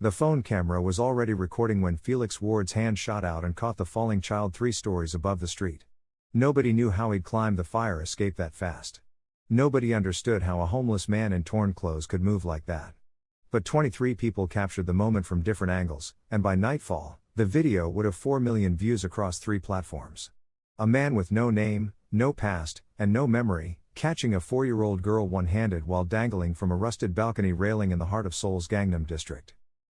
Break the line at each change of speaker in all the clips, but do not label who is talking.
The phone camera was already recording when Felix Ward's hand shot out and caught the falling child 3 stories above the street. Nobody knew how he'd climbed the fire escape that fast. Nobody understood how a homeless man in torn clothes could move like that. But 23 people captured the moment from different angles, and by nightfall, the video would have 4 million views across 3 platforms. A man with no name, no past, and no memory, catching a 4-year-old girl one-handed while dangling from a rusted balcony railing in the heart of Seoul's Gangnam district.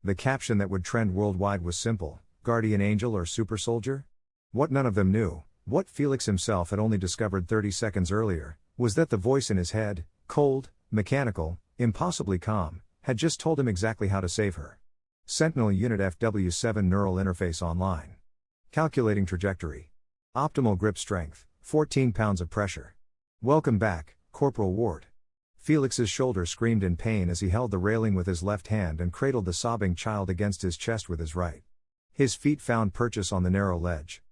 The caption that would trend worldwide was simple: guardian angel or super soldier? What none of them knew, what Felix himself had only discovered 30 seconds earlier, was that the voice in his head, cold, mechanical, impossibly calm, had just told him exactly how to save her. Sentinel Unit FW7 Neural Interface Online. Calculating trajectory. Optimal grip strength, 14 pounds of pressure. Welcome back, Corporal Ward. Felix's shoulder screamed in pain as he held the railing with his left hand and cradled the sobbing child against his chest with his right. His feet found purchase on the narrow ledge.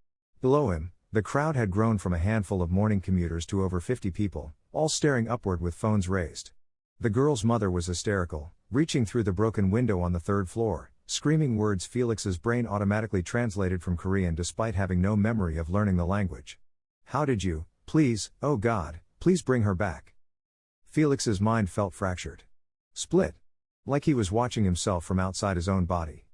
Below him, the crowd had grown from a handful of morning commuters to over 50 people, all staring upward with phones raised. The girl's mother was hysterical, reaching through the broken window on the 3rd floor, screaming words Felix's brain automatically translated from Korean despite having no memory of learning the language. How did you, please, oh God, please bring her back. Felix's mind felt fractured. Split. Like he was watching himself from outside his own body.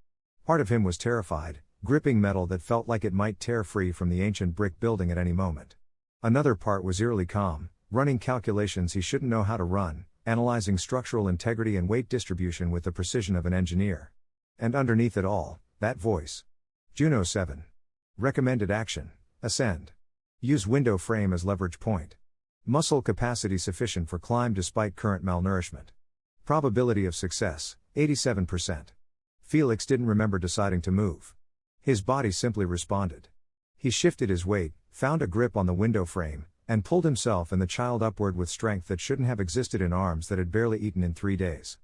Part of him was terrified, gripping metal that felt like it might tear free from the ancient brick building at any moment. Another part was eerily calm, running calculations he shouldn't know how to run, analyzing structural integrity and weight distribution with the precision of an engineer. And underneath it all, that voice. Juno 7. Recommended action: ascend. Use window frame as leverage point. Muscle capacity sufficient for climb despite current malnourishment. Probability of success, 87%. Felix didn't remember deciding to move. His body simply responded. He shifted his weight, found a grip on the window frame, and pulled himself and the child upward with strength that shouldn't have existed in arms that had barely eaten in 3 days.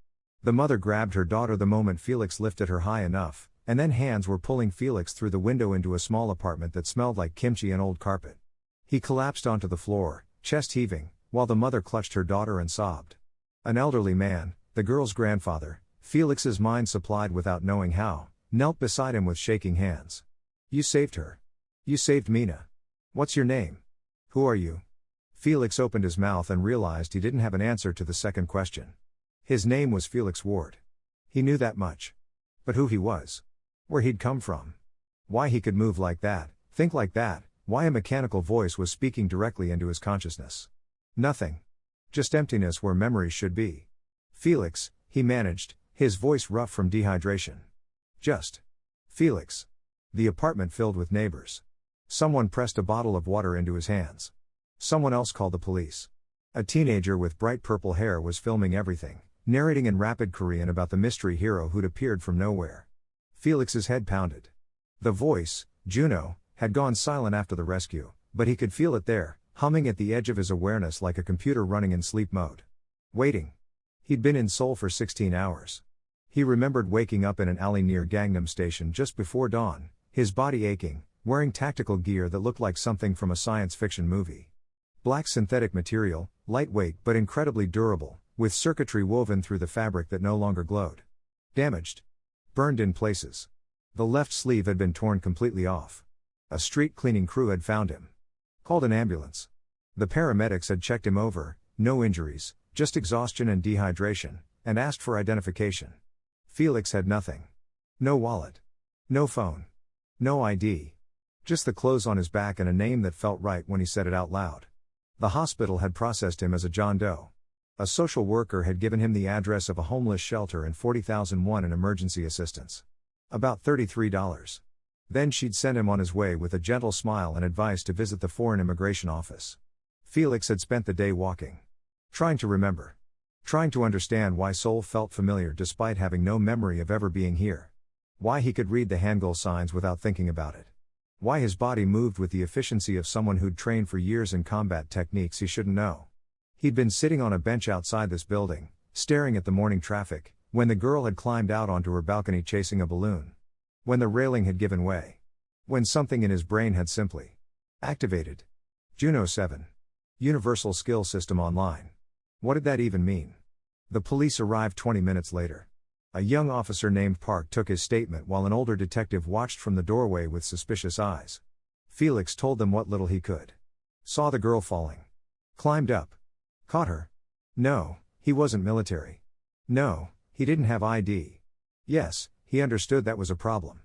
The mother grabbed her daughter the moment Felix lifted her high enough, and then hands were pulling Felix through the window into a small apartment that smelled like kimchi and old carpet. He collapsed onto the floor, chest heaving, while the mother clutched her daughter and sobbed. An elderly man, the girl's grandfather, Felix's mind supplied without knowing how, knelt beside him with shaking hands. You saved her. You saved Mina. What's your name? Who are you? Felix opened his mouth and realized he didn't have an answer to the second question. His name was Felix Ward. He knew that much. But who he was? Where he'd come from? Why he could move like that, think like that, why a mechanical voice was speaking directly into his consciousness. Nothing. Just emptiness where memories should be. Felix, he managed, his voice rough from dehydration. Just. Felix. The apartment filled with neighbors. Someone pressed a bottle of water into his hands. Someone else called the police. A teenager with bright purple hair was filming everything, narrating in rapid Korean about the mystery hero who'd appeared from nowhere. Felix's head pounded. The voice, Juno, had gone silent after the rescue, but he could feel it there, humming at the edge of his awareness like a computer running in sleep mode. Waiting. He'd been in Seoul for 16 hours. He remembered waking up in an alley near Gangnam Station just before dawn, his body aching, wearing tactical gear that looked like something from a science fiction movie. Black synthetic material, lightweight but incredibly durable, with circuitry woven through the fabric that no longer glowed. Damaged. Burned in places. The left sleeve had been torn completely off. A street cleaning crew had found him. Called an ambulance. The paramedics had checked him over, no injuries, just exhaustion and dehydration, and asked for identification. Felix had nothing. No wallet. No phone. No ID. Just the clothes on his back and a name that felt right when he said it out loud. The hospital had processed him as a John Doe. A social worker had given him the address of a homeless shelter and 40,000 won in emergency assistance. About $33. Then she'd send him on his way with a gentle smile and advice to visit the foreign immigration office. Felix had spent the day walking. Trying to remember. Trying to understand why Seoul felt familiar despite having no memory of ever being here. Why he could read the Hangul signs without thinking about it. Why his body moved with the efficiency of someone who'd trained for years in combat techniques he shouldn't know. He'd been sitting on a bench outside this building, staring at the morning traffic, when the girl had climbed out onto her balcony chasing a balloon. When the railing had given way. When something in his brain had simply activated. Juno 7. Universal Skill System Online. What did that even mean? The police arrived 20 minutes later. A young officer named Park took his statement while an older detective watched from the doorway with suspicious eyes. Felix told them what little he could. Saw the girl falling. Climbed up. Caught her. No, he wasn't military. No, he didn't have ID. Yes, he understood that was a problem.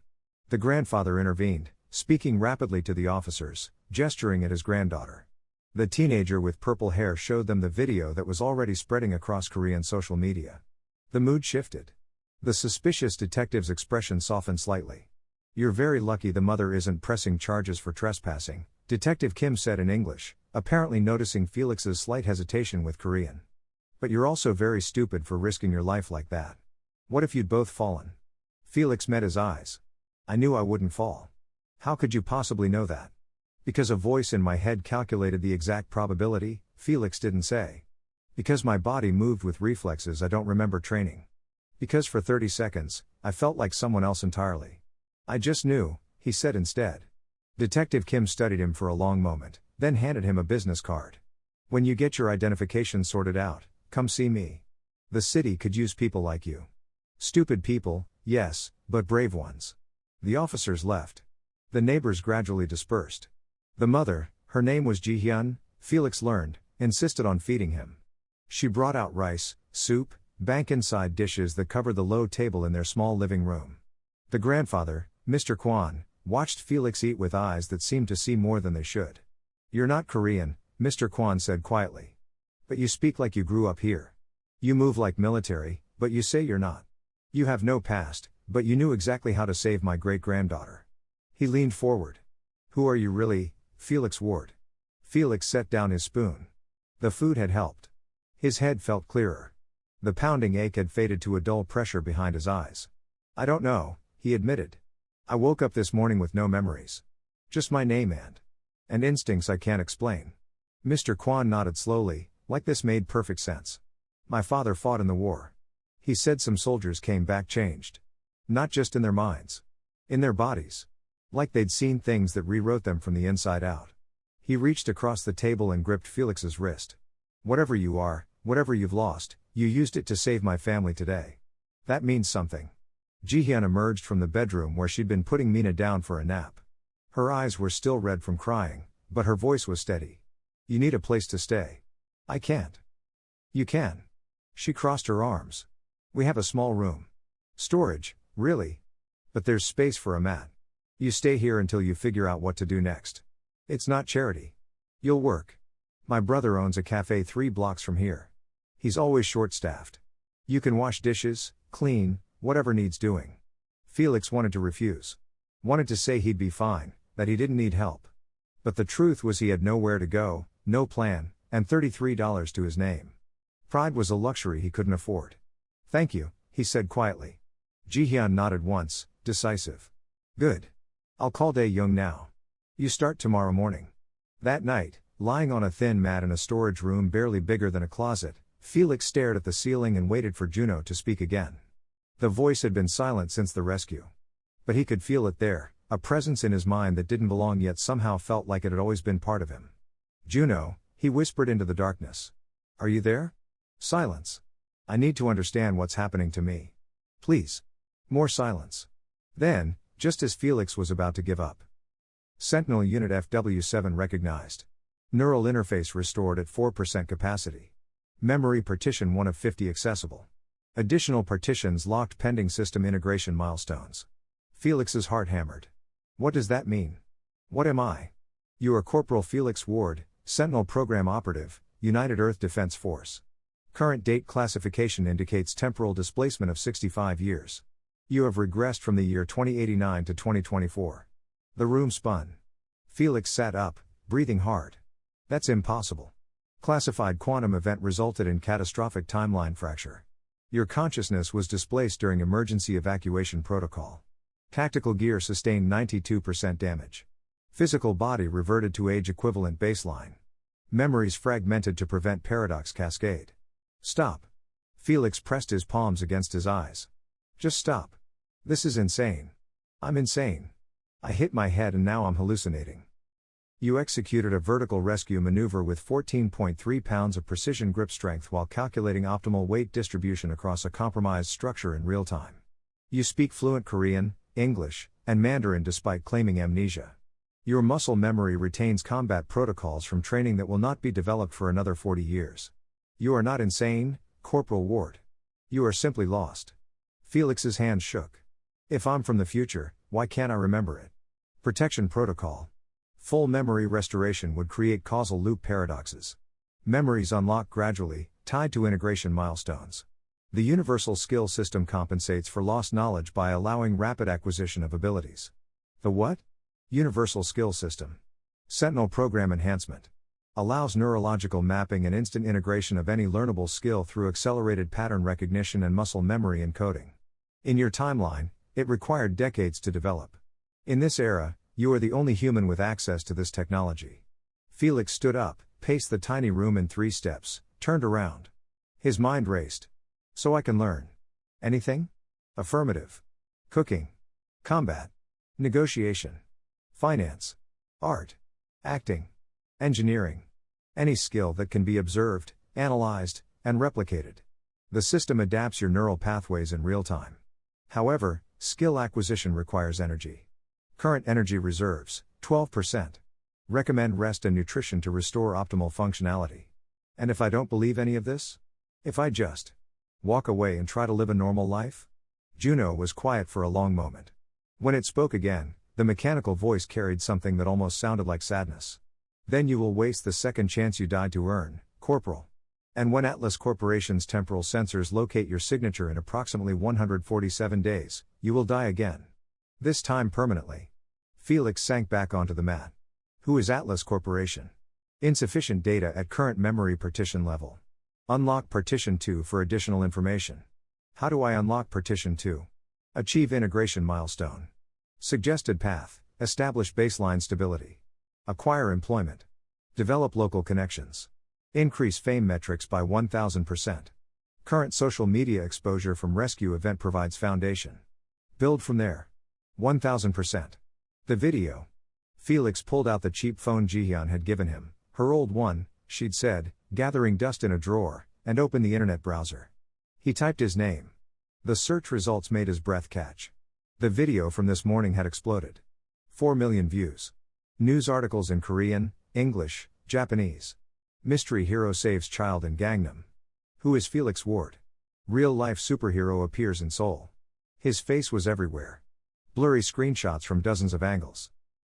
The grandfather intervened, speaking rapidly to the officers, gesturing at his granddaughter. The teenager with purple hair showed them the video that was already spreading across Korean social media. The mood shifted. The suspicious detective's expression softened slightly. "You're very lucky the mother isn't pressing charges for trespassing," Detective Kim said in English, apparently noticing Felix's slight hesitation with Korean. "But you're also very stupid for risking your life like that. What if you'd both fallen?" Felix met his eyes. "I knew I wouldn't fall." "How could you possibly know that?" "Because a voice in my head calculated the exact probability," Felix didn't say. "Because my body moved with reflexes I don't remember training. Because for 30 seconds, I felt like someone else entirely. I just knew," he said instead. Detective Kim studied him for a long moment, then handed him a business card. "When you get your identification sorted out, come see me. The city could use people like you. Stupid people, yes, but brave ones." The officers left. The neighbors gradually dispersed. The mother, her name was Ji-hyun, Felix learned, insisted on feeding him. She brought out rice, soup, bank-inside dishes that covered the low table in their small living room. The grandfather, Mr. Kwan, watched Felix eat with eyes that seemed to see more than they should. "You're not Korean," Mr. Kwan said quietly. "But you speak like you grew up here. You move like military, but you say you're not. You have no past, but you knew exactly how to save my great-granddaughter." He leaned forward. "Who are you really, Felix Ward?" Felix set down his spoon. The food had helped. His head felt clearer. The pounding ache had faded to a dull pressure behind his eyes. "I don't know," he admitted. "I woke up this morning with no memories. Just my name and instincts I can't explain." Mr. Kwan nodded slowly, like this made perfect sense. "My father fought in the war." He said some soldiers came back changed. Not just in their minds. In their bodies. Like they'd seen things that rewrote them from the inside out. He reached across the table and gripped Felix's wrist. "Whatever you are, whatever you've lost, you used it to save my family today. That means something." Ji-hyun emerged from the bedroom where she'd been putting Mina down for a nap. Her eyes were still red from crying, but her voice was steady. "You need a place to stay." "I can't." "You can." She crossed her arms. "We have a small room. Storage, really. But there's space for a mat. You stay here until you figure out what to do next. It's not charity. You'll work. My brother owns a cafe 3 blocks from here. He's always short-staffed. You can wash dishes, clean, whatever needs doing." Felix wanted to refuse. Wanted to say he'd be fine, that he didn't need help. But the truth was he had nowhere to go, no plan, and $33 to his name. Pride was a luxury he couldn't afford. "Thank you," he said quietly. Ji-hyun nodded once, decisive. "Good. I'll call Dae-young now. You start tomorrow morning." That night, lying on a thin mat in a storage room barely bigger than a closet, Felix stared at the ceiling and waited for Juno to speak again. The voice had been silent since the rescue. But he could feel it there, a presence in his mind that didn't belong yet somehow felt like it had always been part of him. "Juno," he whispered into the darkness. "Are you there?" Silence. "I need to understand what's happening to me. Please." More silence. Then, just as Felix was about to give up. Sentinel Unit FW7 recognized. Neural interface restored at 4% capacity. Memory partition 1 of 50 accessible. Additional partitions locked pending system integration milestones. Felix's heart hammered. What does that mean? What am I? You are Corporal Felix Ward, Sentinel Program Operative, United Earth Defense Force. Current date classification indicates temporal displacement of 65 years. You have regressed from the year 2089 to 2024. The room spun. Felix sat up, breathing hard. That's impossible. Classified quantum event resulted in catastrophic timeline fracture. Your consciousness was displaced during emergency evacuation protocol. Tactical gear sustained 92% damage. Physical body reverted to age-equivalent baseline. Memories fragmented to prevent paradox cascade. Stop. Felix pressed his palms against his eyes. Just stop. This is insane. I'm insane. I hit my head and now I'm hallucinating. You executed a vertical rescue maneuver with 14.3 pounds of precision grip strength while calculating optimal weight distribution across a compromised structure in real time. You speak fluent Korean, English, and Mandarin despite claiming amnesia. Your muscle memory retains combat protocols from training that will not be developed for another 40 years. You are not insane, Corporal Ward. You are simply lost. Felix's hand shook. If I'm from the future, why can't I remember it? Protection protocol. Full memory restoration would create causal loop paradoxes. Memories unlock gradually, tied to integration milestones. The universal skill system compensates for lost knowledge by allowing rapid acquisition of abilities. The what? Universal skill system. Sentinel program enhancement. Allows neurological mapping and instant integration of any learnable skill through accelerated pattern recognition and muscle memory encoding. In your timeline, it required decades to develop. In this era, you are the only human with access to this technology. Felix stood up, paced the tiny room in 3 steps, turned around. His mind raced. So I can learn. Anything? Affirmative. Cooking. Combat. Negotiation. Finance. Art. Acting. Engineering. Any skill that can be observed, analyzed, and replicated. The system adapts your neural pathways in real time. However, skill acquisition requires energy. Current energy reserves, 12%. Recommend rest and nutrition to restore optimal functionality. And if I don't believe any of this? If I just walk away and try to live a normal life? Juno was quiet for a long moment. When it spoke again, the mechanical voice carried something that almost sounded like sadness. Then you will waste the second chance you died to earn, Corporal. And when Atlas Corporation's temporal sensors locate your signature in approximately 147 days, you will die again. This time permanently. Felix sank back onto the mat. Who is Atlas Corporation? Insufficient data at current memory partition level. Unlock partition 2 for additional information. How do I unlock partition 2? Achieve integration milestone. Suggested path, establish baseline stability. Acquire employment. Develop local connections. Increase fame metrics by 1000%. Current social media exposure from rescue event provides foundation. Build from there. 1000%. The video. Felix pulled out the cheap phone Jihyun had given him, her old one, she'd said, gathering dust in a drawer, and opened the internet browser. He typed his name. The search results made his breath catch. The video from this morning had exploded. 4 million views. News articles in Korean, English, Japanese. Mystery hero saves child in Gangnam. Who is Felix Ward? Real-life superhero appears in Seoul. His face was everywhere. Blurry screenshots from dozens of angles.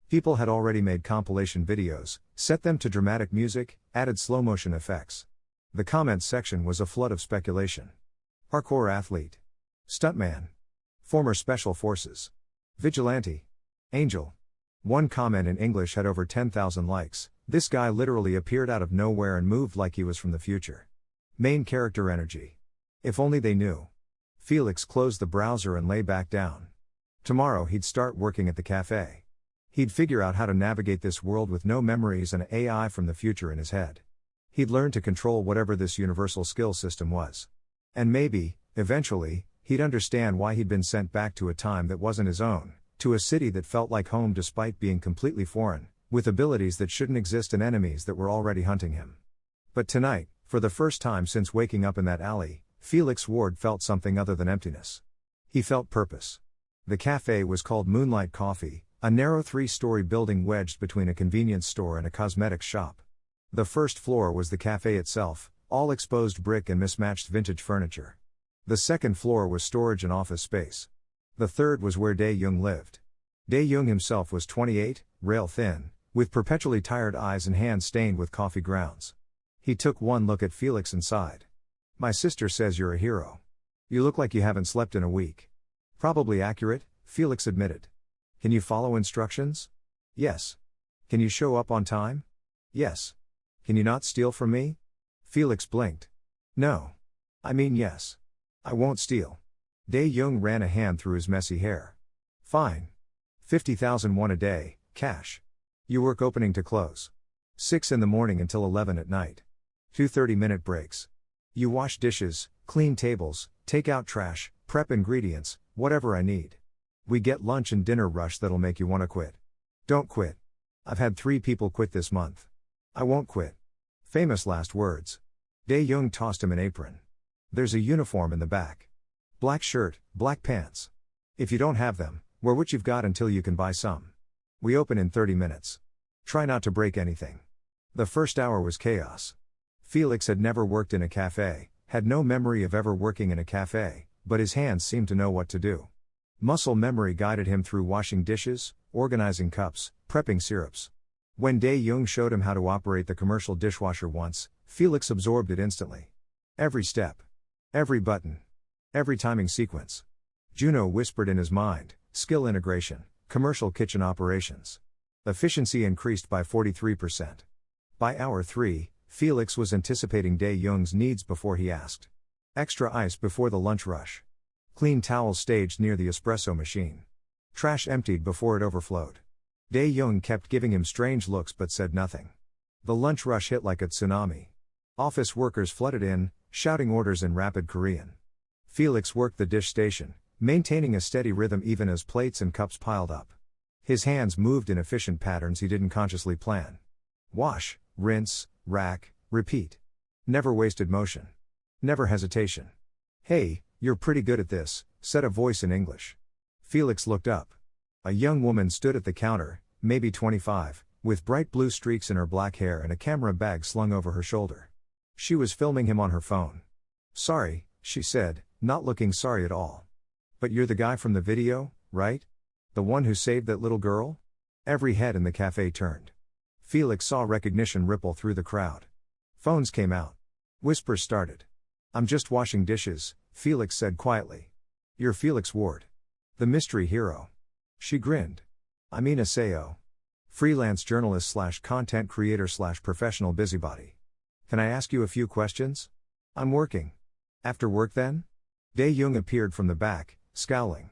People had already made compilation videos, set them to dramatic music, added slow-motion effects. The comments section was a flood of speculation. Parkour athlete. Stuntman. Former special forces. Vigilante. Angel. One comment in English had over 10,000 likes. This guy literally appeared out of nowhere and moved like he was from the future. Main character energy. If only they knew. Felix closed the browser and lay back down. Tomorrow he'd start working at the cafe. He'd figure out how to navigate this world with no memories and AI from the future in his head. He'd learn to control whatever this universal skill system was. And maybe, eventually, he'd understand why he'd been sent back to a time that wasn't his own, to a city that felt like home despite being completely foreign, with abilities that shouldn't exist and enemies that were already hunting him. But tonight, for the first time since waking up in that alley, Felix Ward felt something other than emptiness. He felt purpose. The cafe was called Moonlight Coffee, a narrow 3-story building wedged between a convenience store and a cosmetics shop. The first floor was the cafe itself, all exposed brick and mismatched vintage furniture. The second floor was storage and office space. The third was where Dae-Jung lived. Dae-Jung himself was 28, rail-thin, with perpetually tired eyes and hands stained with coffee grounds. He took one look at Felix and sighed. "My sister says you're a hero. You look like you haven't slept in a week." "Probably accurate," Felix admitted. "Can you follow instructions?" "Yes." "Can you show up on time?" "Yes." "Can you not steal from me?" Felix blinked. "No. I mean yes. I won't steal." Dae-Jung ran a hand through his messy hair. "Fine. 50,000 won a day, cash. You work opening to close. 6 in the morning until 11 at night. 2 30-minute breaks. You wash dishes, clean tables, take out trash, prep ingredients, whatever I need. We get lunch and dinner rush that'll make you want to quit. Don't quit. I've had 3 people quit this month. I won't quit. Famous last words. Dae-young tossed him an apron. There's a uniform in the back. Black shirt, black pants. If you don't have them, wear what you've got until you can buy some. We open in 30 minutes. Try not to break anything. The first hour was chaos. Felix had never worked in a cafe, had no memory of ever working in a cafe, but his hands seemed to know what to do. Muscle memory guided him through washing dishes, organizing cups, prepping syrups. When Dae-young showed him how to operate the commercial dishwasher once, Felix absorbed it instantly. Every step. Every button. Every timing sequence. Juno whispered in his mind, skill integration, commercial kitchen operations. Efficiency increased by 43%. By hour 3, Felix was anticipating Dae-young's needs before he asked. Extra ice before the lunch rush. Clean towels staged near the espresso machine. Trash emptied before it overflowed. Dae-young kept giving him strange looks but said nothing. The lunch rush hit like a tsunami. Office workers flooded in, shouting orders in rapid Korean. Felix worked the dish station, maintaining a steady rhythm even as plates and cups piled up. His hands moved in efficient patterns he didn't consciously plan. Wash, rinse, rack, repeat. Never wasted motion. Never hesitation. Hey, you're pretty good at this, said a voice in English. Felix looked up. A young woman stood at the counter, maybe 25, with bright blue streaks in her black hair and a camera bag slung over her shoulder. She was filming him on her phone. Sorry, she said, not looking sorry at all. But you're the guy from the video, right? The one who saved that little girl? Every head in the cafe turned. Felix saw recognition ripple through the crowd. Phones came out. Whispers started. I'm just washing dishes, Felix said quietly. You're Felix Ward. The mystery hero. She grinned. I'm Ina Seo. Freelance journalist / content creator / professional busybody. Can I ask you a few questions? I'm working. After work then? Dae-young appeared from the back, scowling.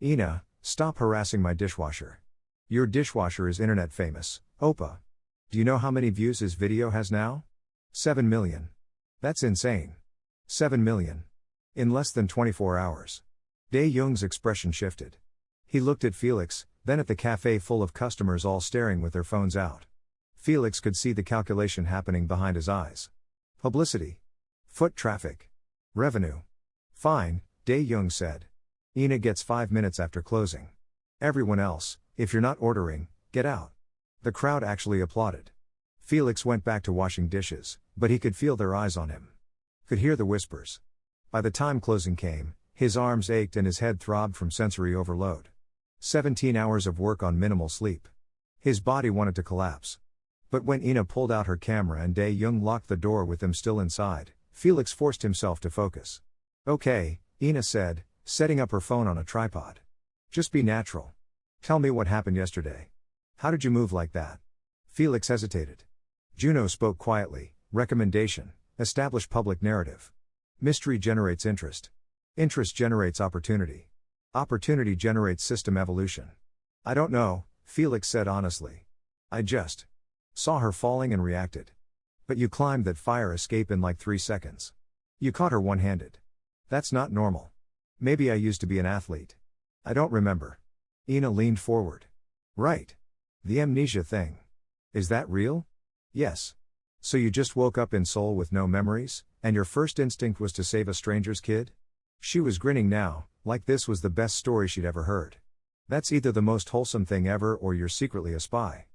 Ina, stop harassing my dishwasher. Your dishwasher is internet famous, Oppa. Do you know how many views his video has now? 7 million. That's insane. 7 million. In less than 24 hours. Dae-young's expression shifted. He looked at Felix, then at the cafe full of customers all staring with their phones out. Felix could see the calculation happening behind his eyes. Publicity. Foot traffic. Revenue. Fine, Dae-young said. Ina gets 5 minutes after closing. Everyone else, if you're not ordering, get out. The crowd actually applauded. Felix went back to washing dishes, but he could feel their eyes on him. Could hear the whispers. By the time closing came, his arms ached and his head throbbed from sensory overload. 17 hours of work on minimal sleep. His body wanted to collapse. But when Ina pulled out her camera and Dae-young locked the door with them still inside, Felix forced himself to focus. Okay, Ina said, setting up her phone on a tripod. Just be natural. Tell me what happened yesterday. How did you move like that? Felix hesitated. Juno spoke quietly. Recommendation. Establish public narrative. Mystery generates interest. Interest generates opportunity. Opportunity generates system evolution. I don't know, Felix said honestly. I just saw her falling and reacted. But you climbed that fire escape in like 3 seconds. You caught her one-handed. That's not normal. Maybe I used to be an athlete. I don't remember. Ina leaned forward. Right. The amnesia thing. Is that real? Yes. So you just woke up in Seoul with no memories, and your first instinct was to save a stranger's kid? She was grinning now, like this was the best story she'd ever heard. That's either the most wholesome thing ever or you're secretly a spy.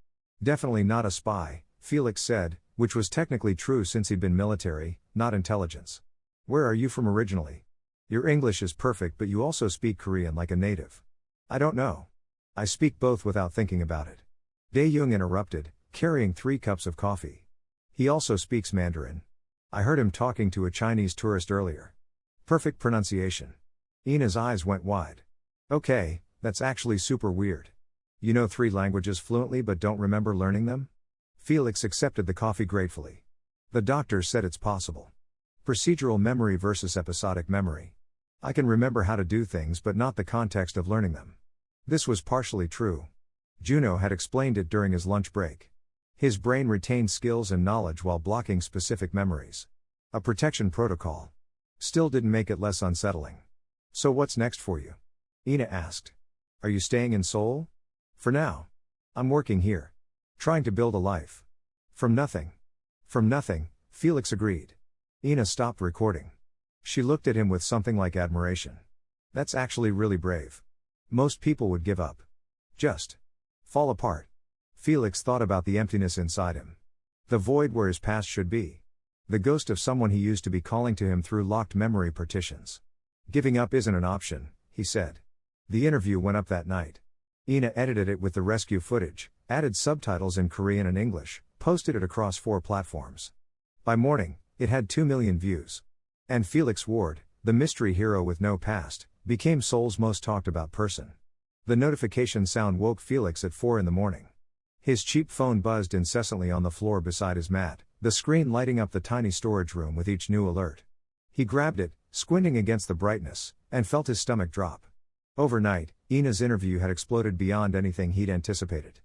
Definitely not a spy, Felix said, which was technically true since he'd been military, not intelligence. Where are you from originally? Your English is perfect but you also speak Korean like a native. I don't know. I speak both without thinking about it. Dae-young interrupted, carrying 3 cups of coffee. He also speaks Mandarin. I heard him talking to a Chinese tourist earlier. Perfect pronunciation. Ina's eyes went wide. Okay, that's actually super weird. You know 3 languages fluently but don't remember learning them? Felix accepted the coffee gratefully. The doctor said it's possible. Procedural memory versus episodic memory. I can remember how to do things but not the context of learning them. This was partially true. Juno had explained it during his lunch break. His brain retained skills and knowledge while blocking specific memories. A protection protocol. Still didn't make it less unsettling. So what's next for you? Ina asked. Are you staying in Seoul? For now. I'm working here. Trying to build a life. From nothing. From nothing, Felix agreed. Ina stopped recording. She looked at him with something like admiration. That's actually really brave. Most people would give up. Just fall apart. Felix thought about the emptiness inside him. The void where his past should be. The ghost of someone he used to be calling to him through locked memory partitions. Giving up isn't an option, he said. The interview went up that night. Ina edited it with the rescue footage, added subtitles in Korean and English, posted it across 4 platforms. By morning, it had 2 million views. And Felix Ward, the mystery hero with no past, became Seoul's most talked about person. The notification sound woke Felix at 4 in the morning. His cheap phone buzzed incessantly on the floor beside his mat, the screen lighting up the tiny storage room with each new alert. He grabbed it, squinting against the brightness, and felt his stomach drop. Overnight, Ina's interview had exploded beyond anything he'd anticipated.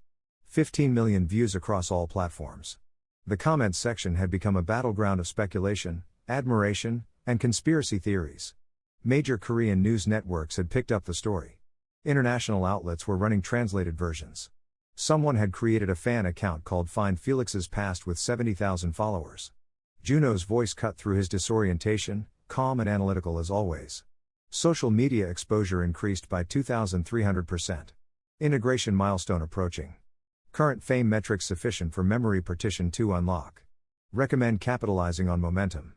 15 million views across all platforms. The comments section had become a battleground of speculation, admiration, and conspiracy theories. Major Korean news networks had picked up the story. International outlets were running translated versions. Someone had created a fan account called Find Felix's Past with 70,000 followers. Juno's voice cut through his disorientation, calm and analytical as always. Social media exposure increased by 2,300%. Integration milestone approaching. Current fame metrics sufficient for memory partition 2 unlock. Recommend capitalizing on momentum.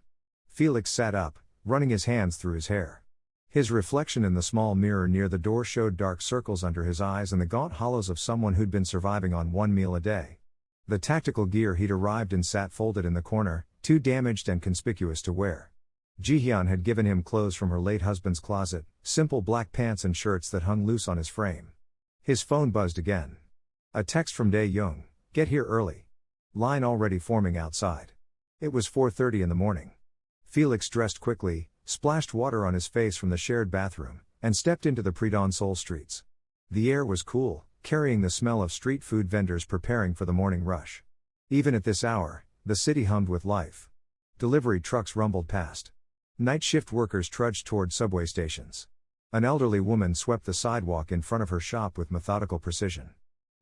Felix sat up, running his hands through his hair. His reflection in the small mirror near the door showed dark circles under his eyes and the gaunt hollows of someone who'd been surviving on 1 meal a day. The tactical gear he'd arrived in sat folded in the corner, too damaged and conspicuous to wear. Jihyun had given him clothes from her late husband's closet, simple black pants and shirts that hung loose on his frame. His phone buzzed again. A text from Dae-young, "Get here early." Line already forming outside. It was 4:30 in the morning. Felix dressed quickly, splashed water on his face from the shared bathroom, and stepped into the pre-dawn Seoul streets. The air was cool, carrying the smell of street food vendors preparing for the morning rush. Even at this hour, the city hummed with life. Delivery trucks rumbled past. Night shift workers trudged toward subway stations. An elderly woman swept the sidewalk in front of her shop with methodical precision.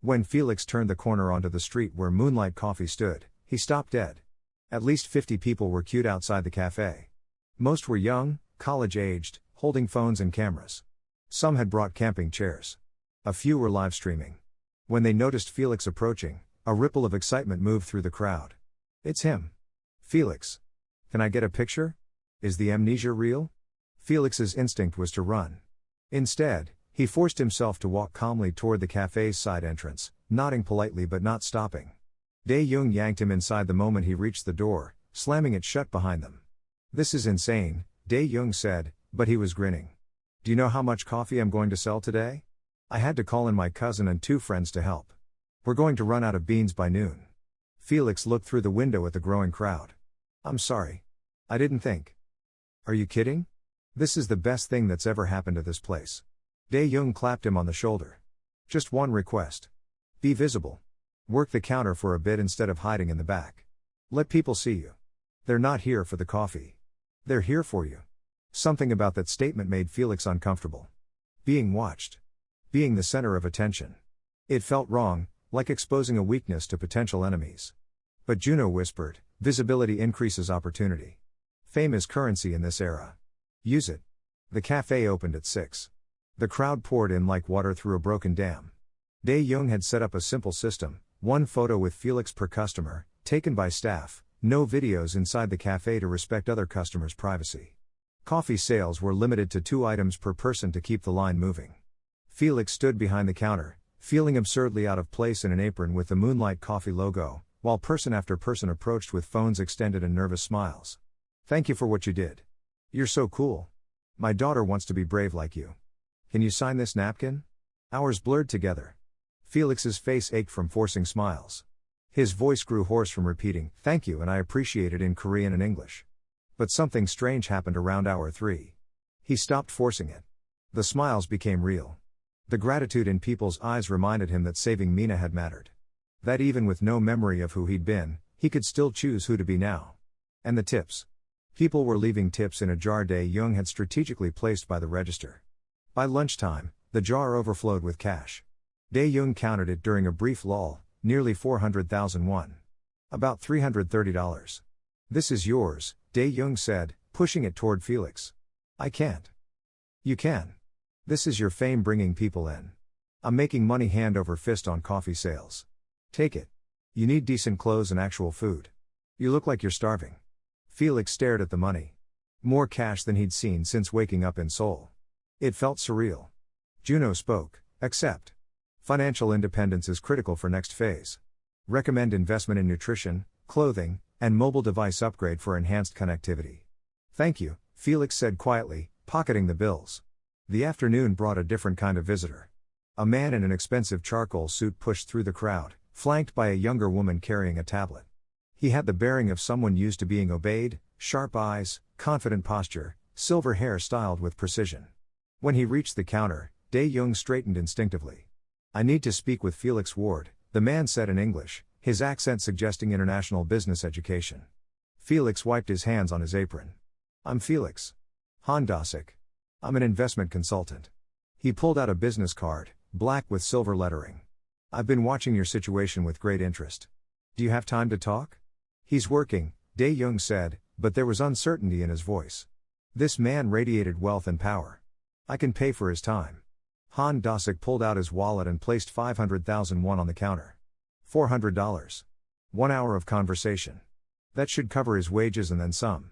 When Felix turned the corner onto the street where Moonlight Coffee stood, he stopped dead. At least 50 people were queued outside the cafe. Most were young, college-aged, holding phones and cameras. Some had brought camping chairs. A few were live streaming. When they noticed Felix approaching, a ripple of excitement moved through the crowd. "It's him. Felix. Can I get a picture? Is the amnesia real?" Felix's instinct was to run. Instead, he forced himself to walk calmly toward the cafe's side entrance, nodding politely but not stopping. Dae-young yanked him inside the moment he reached the door, slamming it shut behind them. "This is insane," Dae-young said, but he was grinning. "Do you know how much coffee I'm going to sell today? I had to call in my cousin and 2 friends to help. We're going to run out of beans by noon." Felix looked through the window at the growing crowd. "I'm sorry. I didn't think." "Are you kidding? This is the best thing that's ever happened to this place." Dae-young clapped him on the shoulder. "Just one request. Be visible. Work the counter for a bit instead of hiding in the back. Let people see you. They're not here for the coffee. They're here for you." Something about that statement made Felix uncomfortable. Being watched. Being the center of attention. It felt wrong, like exposing a weakness to potential enemies. But Juno whispered, "Visibility increases opportunity. Fame is currency in this era. Use it." The cafe opened at 6. The crowd poured in like water through a broken dam. Dae-young had set up a simple system, 1 photo with Felix per customer, taken by staff, no videos inside the cafe to respect other customers' privacy. Coffee sales were limited to 2 items per person to keep the line moving. Felix stood behind the counter, feeling absurdly out of place in an apron with the Moonlight Coffee logo, while person after person approached with phones extended and nervous smiles. "Thank you for what you did. You're so cool. My daughter wants to be brave like you. Can you sign this napkin?" Hours blurred together. Felix's face ached from forcing smiles. His voice grew hoarse from repeating, "Thank you and I appreciate it" in Korean and English. But something strange happened around hour 3. He stopped forcing it. The smiles became real. The gratitude in people's eyes reminded him that saving Mina had mattered. That even with no memory of who he'd been, he could still choose who to be now. And the tips. People were leaving tips in a jar Dae-young had strategically placed by the register. By lunchtime, the jar overflowed with cash. Dae-young counted it during a brief lull, nearly 400,000 won. About $330. This is yours, Dae-young said, pushing it toward Felix. I can't. You can. This is your fame bringing people in. I'm making money hand over fist on coffee sales. Take it. You need decent clothes and actual food. You look like you're starving. Felix stared at the money. More cash than he'd seen since waking up in Seoul. It felt surreal. Juno spoke, accept. Financial independence is critical for next phase. Recommend investment in nutrition, clothing, and mobile device upgrade for enhanced connectivity. Thank you, Felix said quietly, pocketing the bills. The afternoon brought a different kind of visitor. A man in an expensive charcoal suit pushed through the crowd, flanked by a younger woman carrying a tablet. He had the bearing of someone used to being obeyed, sharp eyes, confident posture, silver hair styled with precision. When he reached the counter, Dae-young straightened instinctively. I need to speak with Felix Ward, the man said in English, his accent suggesting international business education. Felix wiped his hands on his apron. I'm Felix. Han-dasik. I'm an investment consultant. He pulled out a business card, black with silver lettering. I've been watching your situation with great interest. Do you have time to talk? He's working, Dae-young said, but there was uncertainty in his voice. This man radiated wealth and power. I can pay for his time. Han-dasik pulled out his wallet and placed 500,000 won on the counter. $400. 1 hour of conversation. That should cover his wages and then some.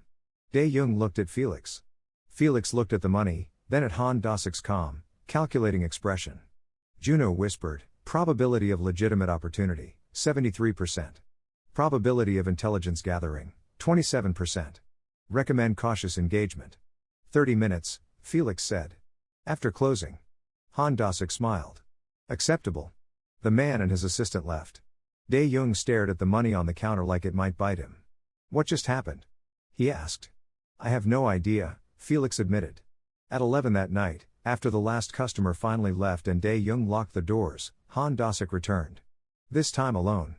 Dae-young looked at Felix. Felix looked at the money, then at Han-dasik's calm, calculating expression. Juno whispered, probability of legitimate opportunity, 73%. Probability of intelligence gathering, 27%. Recommend cautious engagement. 30 minutes, Felix said. After closing. Han-dasik smiled. Acceptable. The man and his assistant left. Dae-young stared at the money on the counter like it might bite him. What just happened? He asked. I have no idea, Felix admitted. At 11 that night, after the last customer finally left and Dae-young locked the doors, Han-dasik returned. This time alone.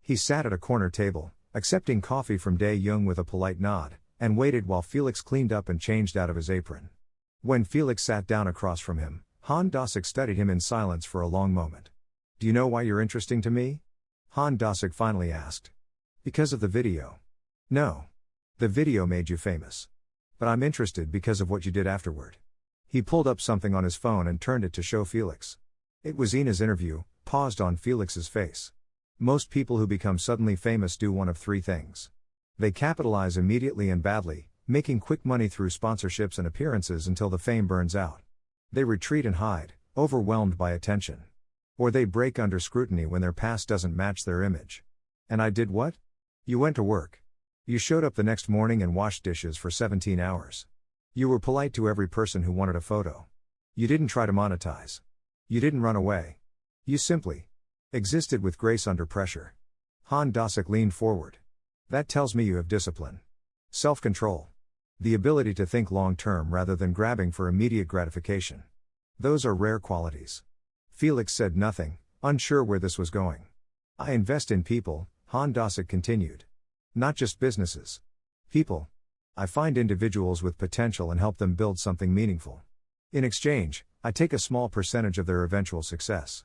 He sat at a corner table, accepting coffee from Dae-young with a polite nod, and waited while Felix cleaned up and changed out of his apron. When Felix sat down across from him, Han-dasik studied him in silence for a long moment. Do you know why you're interesting to me? Han-dasik finally asked. Because of the video. No. The video made you famous. But I'm interested because of what you did afterward. He pulled up something on his phone and turned it to show Felix. It was Ina's interview, paused on Felix's face. Most people who become suddenly famous do one of three things. They capitalize immediately and badly, making quick money through sponsorships and appearances until the fame burns out. They retreat and hide, overwhelmed by attention. Or they break under scrutiny when their past doesn't match their image. And I did what? You went to work. You showed up the next morning and washed dishes for 17 hours. You were polite to every person who wanted a photo. You didn't try to monetize. You didn't run away. You simply existed with grace under pressure. Han-dasik leaned forward. That tells me you have discipline. Self-control. The ability to think long-term rather than grabbing for immediate gratification. Those are rare qualities. Felix said nothing, unsure where this was going. I invest in people, Han-dasik continued. Not just businesses. People. I find individuals with potential and help them build something meaningful. In exchange, I take a small percentage of their eventual success.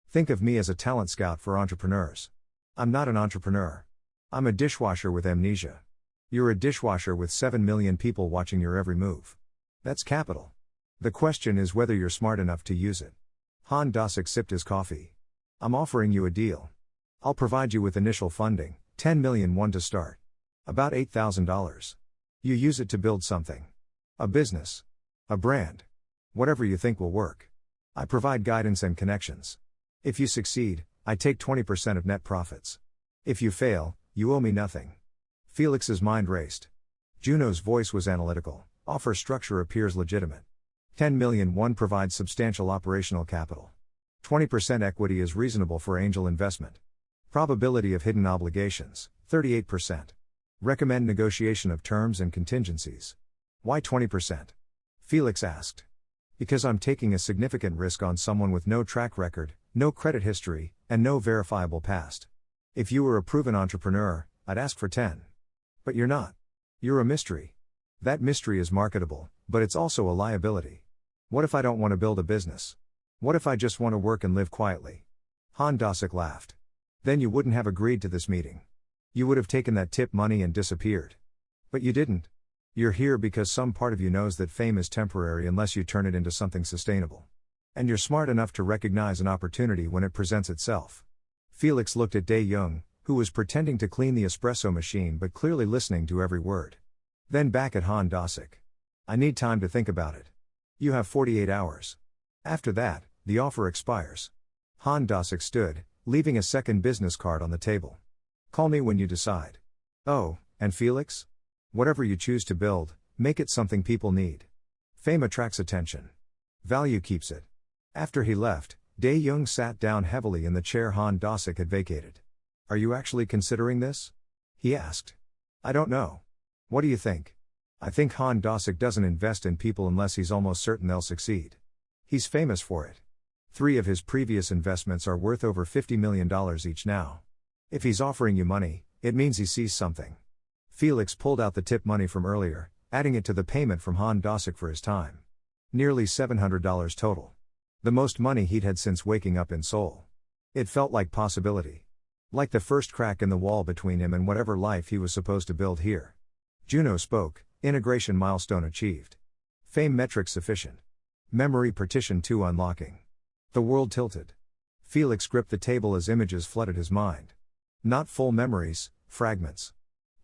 Think of me as a talent scout for entrepreneurs. I'm not an entrepreneur. I'm a dishwasher with amnesia. You're a dishwasher with 7 million people watching your every move. That's capital. The question is whether you're smart enough to use it. Han-dasik sipped his coffee. I'm offering you a deal. I'll provide you with initial funding, 10 million won to start. About $8,000. You use it to build something. A business. A brand. Whatever you think will work. I provide guidance and connections. If you succeed, I take 20% of net profits. If you fail, you owe me nothing. Felix's mind raced. Juno's voice was analytical. Offer structure appears legitimate. 10 million won provides substantial operational capital. 20% equity is reasonable for angel investment. Probability of hidden obligations, 38%. Recommend negotiation of terms and contingencies. Why 20%? Felix asked. Because I'm taking a significant risk on someone with no track record, no credit history, and no verifiable past. If you were a proven entrepreneur, I'd ask for 10. But you're not. You're a mystery. That mystery is marketable, but it's also a liability. What if I don't want to build a business? What if I just want to work and live quietly? Han-dasik laughed. Then you wouldn't have agreed to this meeting. You would have taken that tip money and disappeared. But you didn't. You're here because some part of you knows that fame is temporary unless you turn it into something sustainable. And you're smart enough to recognize an opportunity when it presents itself. Felix looked at Dae-young, who was pretending to clean the espresso machine but clearly listening to every word. Then back at Han Da-sik. I need time to think about it. You have 48 hours. After that, the offer expires. Han Da-sik stood, leaving a second business card on the table. Call me when you decide. Oh, and Felix? Whatever you choose to build, make it something people need. Fame attracts attention. Value keeps it. After he left, Dae-young sat down heavily in the chair Han Da-sik had vacated. Are you actually considering this? He asked. I don't know. What do you think? I think Han Da-sik doesn't invest in people unless he's almost certain they'll succeed. He's famous for it. 3 of his previous investments are worth over $50 million each now. If he's offering you money, it means he sees something. Felix pulled out the tip money from earlier, adding it to the payment from Han Da-sik for his time. Nearly $700 total. The most money he'd had since waking up in Seoul. It felt like possibility. Like the first crack in the wall between him and whatever life he was supposed to build here. Juno spoke, integration milestone achieved. Fame metrics sufficient. Memory partition 2 unlocking. The world tilted. Felix gripped the table as images flooded his mind. Not full memories, fragments.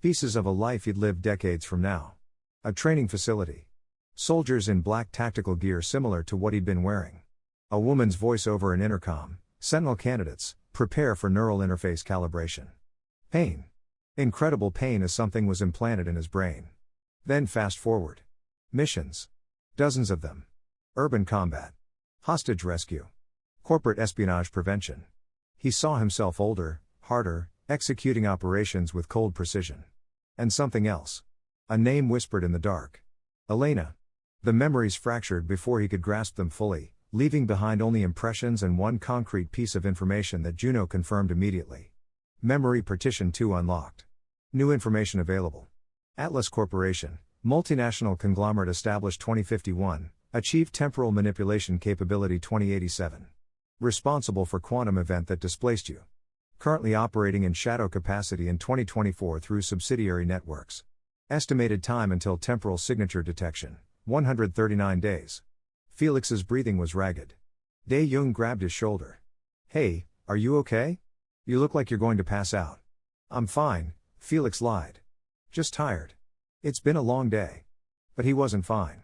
Pieces of a life he'd lived decades from now. A training facility. Soldiers in black tactical gear similar to what he'd been wearing. A woman's voice over an intercom, Sentinel candidates, prepare for neural interface calibration. Pain. Incredible pain as something was implanted in his brain. Then fast forward. Missions. Dozens of them. Urban combat. Hostage rescue. Corporate espionage prevention. He saw himself older, harder, executing operations with cold precision. And something else. A name whispered in the dark. Elena. The memories fractured before he could grasp them fully, leaving behind only impressions and one concrete piece of information that Juno confirmed immediately. Memory partition 2 unlocked. New information available. Atlas Corporation, multinational conglomerate established 2051, achieved temporal manipulation capability 2087. Responsible for quantum event that displaced you. Currently operating in shadow capacity in 2024 through subsidiary networks. Estimated time until temporal signature detection, 139 days. Felix's breathing was ragged. Dae-young grabbed his shoulder. Hey, are you okay? You look like you're going to pass out. I'm fine, Felix lied. Just tired. It's been a long day. But he wasn't fine.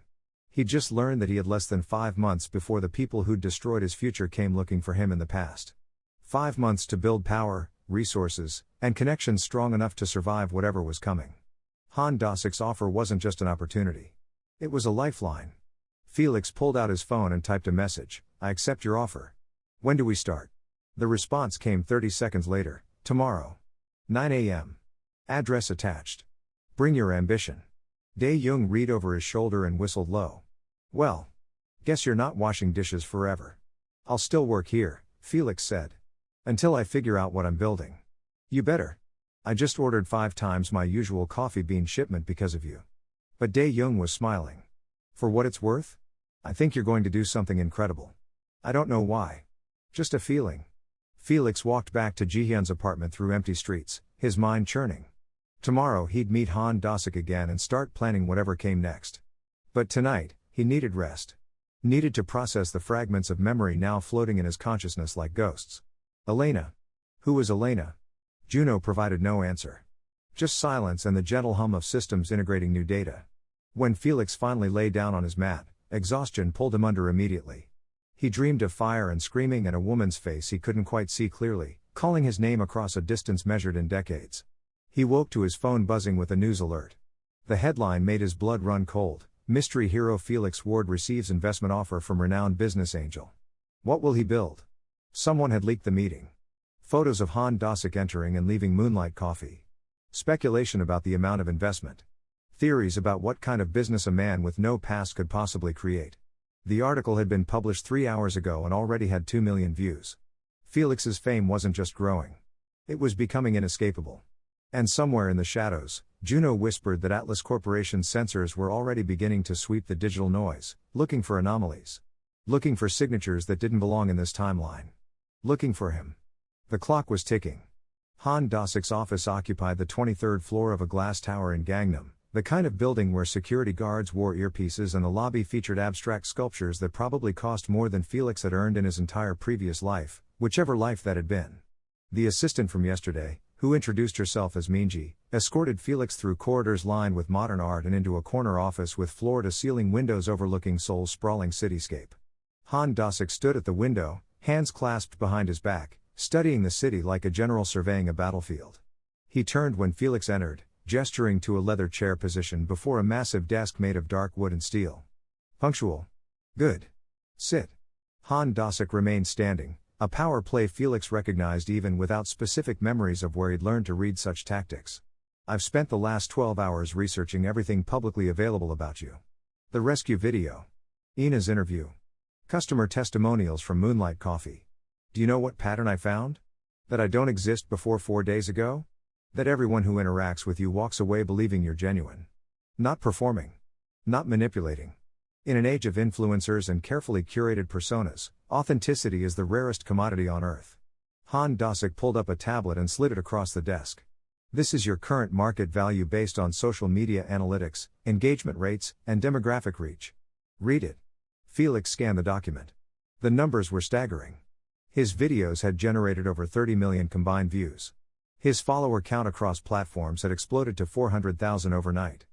He'd just learned that he had less than 5 months before the people who'd destroyed his future came looking for him in the past. 5 months to build power, resources, and connections strong enough to survive whatever was coming. Han Da-sik's offer wasn't just an opportunity. It was a lifeline. Felix pulled out his phone and typed a message, I accept your offer. When do we start? The response came 30 seconds later, tomorrow. 9 a.m. Address attached. Bring your ambition. Dae-young read over his shoulder and whistled low. Well. Guess you're not washing dishes forever. I'll still work here, Felix said. Until I figure out what I'm building. You better. I just ordered 5 times my usual coffee bean shipment because of you. But Dae-young was smiling. For what it's worth? I think you're going to do something incredible. I don't know why. Just a feeling. Felix walked back to Jihyun's apartment through empty streets, his mind churning. Tomorrow he'd meet Han Da-sik again and start planning whatever came next. But tonight, he needed rest. Needed to process the fragments of memory now floating in his consciousness like ghosts. Elena. Who was Elena? Juno provided no answer. Just silence and the gentle hum of systems integrating new data. When Felix finally lay down on his mat, exhaustion pulled him under immediately. He dreamed of fire and screaming and a woman's face he couldn't quite see clearly, calling his name across a distance measured in decades. He woke to his phone buzzing with a news alert. The headline made his blood run cold. Mystery hero Felix Ward receives investment offer from renowned business angel. What will he build? Someone had leaked the meeting. Photos of Han Da-sik entering and leaving Moonlight Coffee. Speculation about the amount of investment. Theories about what kind of business a man with no past could possibly create. The article had been published 3 hours ago and already had 2 million views. Felix's fame wasn't just growing. It was becoming inescapable. And somewhere in the shadows, Juno whispered that Atlas Corporation's sensors were already beginning to sweep the digital noise, looking for anomalies. Looking for signatures that didn't belong in this timeline. Looking for him. The clock was ticking. Han Dasik's office occupied the 23rd floor of a glass tower in Gangnam, the kind of building where security guards wore earpieces and the lobby featured abstract sculptures that probably cost more than Felix had earned in his entire previous life, whichever life that had been. The assistant from yesterday, who introduced herself as Minji, escorted Felix through corridors lined with modern art and into a corner office with floor-to-ceiling windows overlooking Seoul's sprawling cityscape. Han Dasik stood at the window, hands clasped behind his back, studying the city like a general surveying a battlefield. He turned when Felix entered, gesturing to a leather chair positioned before a massive desk made of dark wood and steel. Punctual. Good. Sit. Han Dasik remained standing, a power play Felix recognized even without specific memories of where he'd learned to read such tactics. I've spent the last 12 hours researching everything publicly available about you. The rescue video. Ina's interview. Customer testimonials from Moonlight Coffee. Do you know what pattern I found? That I don't exist before 4 days ago? That everyone who interacts with you walks away believing you're genuine. Not performing. Not manipulating. In an age of influencers and carefully curated personas, authenticity is the rarest commodity on earth. Han Dasik pulled up a tablet and slid it across the desk. This is your current market value based on social media analytics, engagement rates, and demographic reach. Read it. Felix scanned the document. The numbers were staggering. His videos had generated over 30 million combined views. His follower count across platforms had exploded to 400,000 overnight.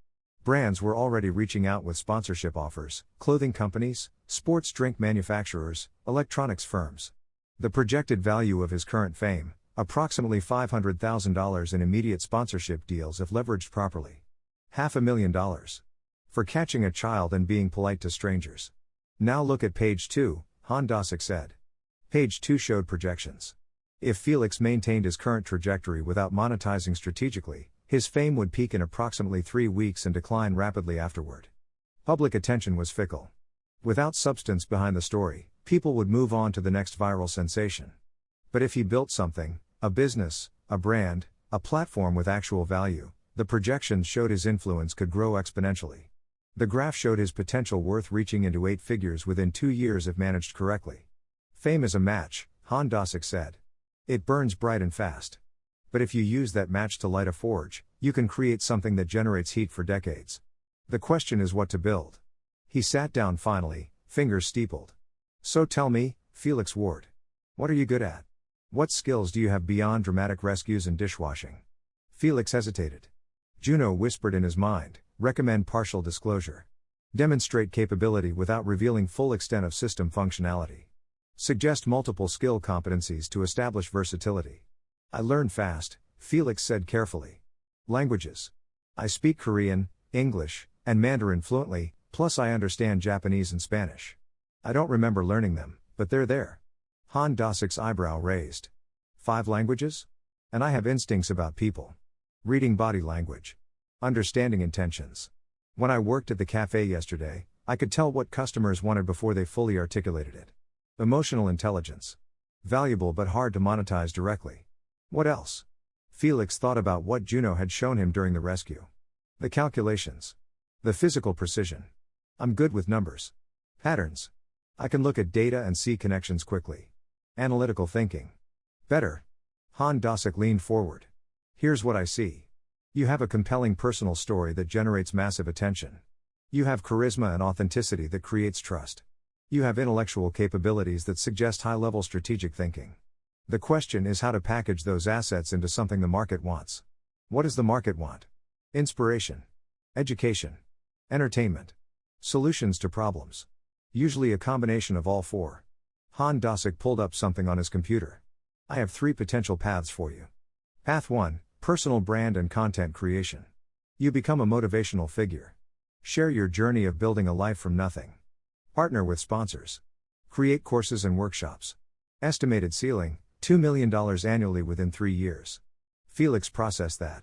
Brands were already reaching out with sponsorship offers, clothing companies, sports drink manufacturers, electronics firms. The projected value of his current fame, approximately $500,000 in immediate sponsorship deals if leveraged properly. $500,000. For catching a child and being polite to strangers. Now look at page 2, Han Dasik said. Page 2 showed projections. If Felix maintained his current trajectory without monetizing strategically, his fame would peak in approximately 3 weeks and decline rapidly afterward. Public attention was fickle. Without substance behind the story, people would move on to the next viral sensation. But if he built something, a business, a brand, a platform with actual value, the projections showed his influence could grow exponentially. The graph showed his potential worth reaching into 8 figures within 2 years if managed correctly. Fame is a match, Han Dasik said. It burns bright and fast. But if you use that match to light a forge, you can create something that generates heat for decades. The question is what to build. He sat down finally, fingers steepled. So tell me, Felix Ward. What are you good at? What skills do you have beyond dramatic rescues and dishwashing? Felix hesitated. Juno whispered in his mind, recommend partial disclosure. Demonstrate capability without revealing full extent of system functionality. Suggest multiple skill competencies to establish versatility. I learn fast, Felix said carefully. Languages. I speak Korean, English, and Mandarin fluently, plus I understand Japanese and Spanish. I don't remember learning them, but they're there. Han Dasik's eyebrow raised. 5 languages? And I have instincts about people. Reading body language. Understanding intentions. When I worked at the cafe yesterday, I could tell what customers wanted before they fully articulated it. Emotional intelligence. Valuable but hard to monetize directly. What else? Felix thought about what Juno had shown him during the rescue. The calculations. The physical precision. I'm good with numbers. Patterns. I can look at data and see connections quickly. Analytical thinking. Better. Han Dasik leaned forward. Here's what I see. You have a compelling personal story that generates massive attention. You have charisma and authenticity that creates trust. You have intellectual capabilities that suggest high-level strategic thinking. The question is how to package those assets into something the market wants. What does the market want? Inspiration. Education. Entertainment. Solutions to problems. Usually a combination of all 4. Han Dasik pulled up something on his computer. I have 3 potential paths for you. Path 1, personal brand and content creation. You become a motivational figure. Share your journey of building a life from nothing. Partner with sponsors. Create courses and workshops. Estimated ceiling, $2 million annually within 3 years. Felix processed that.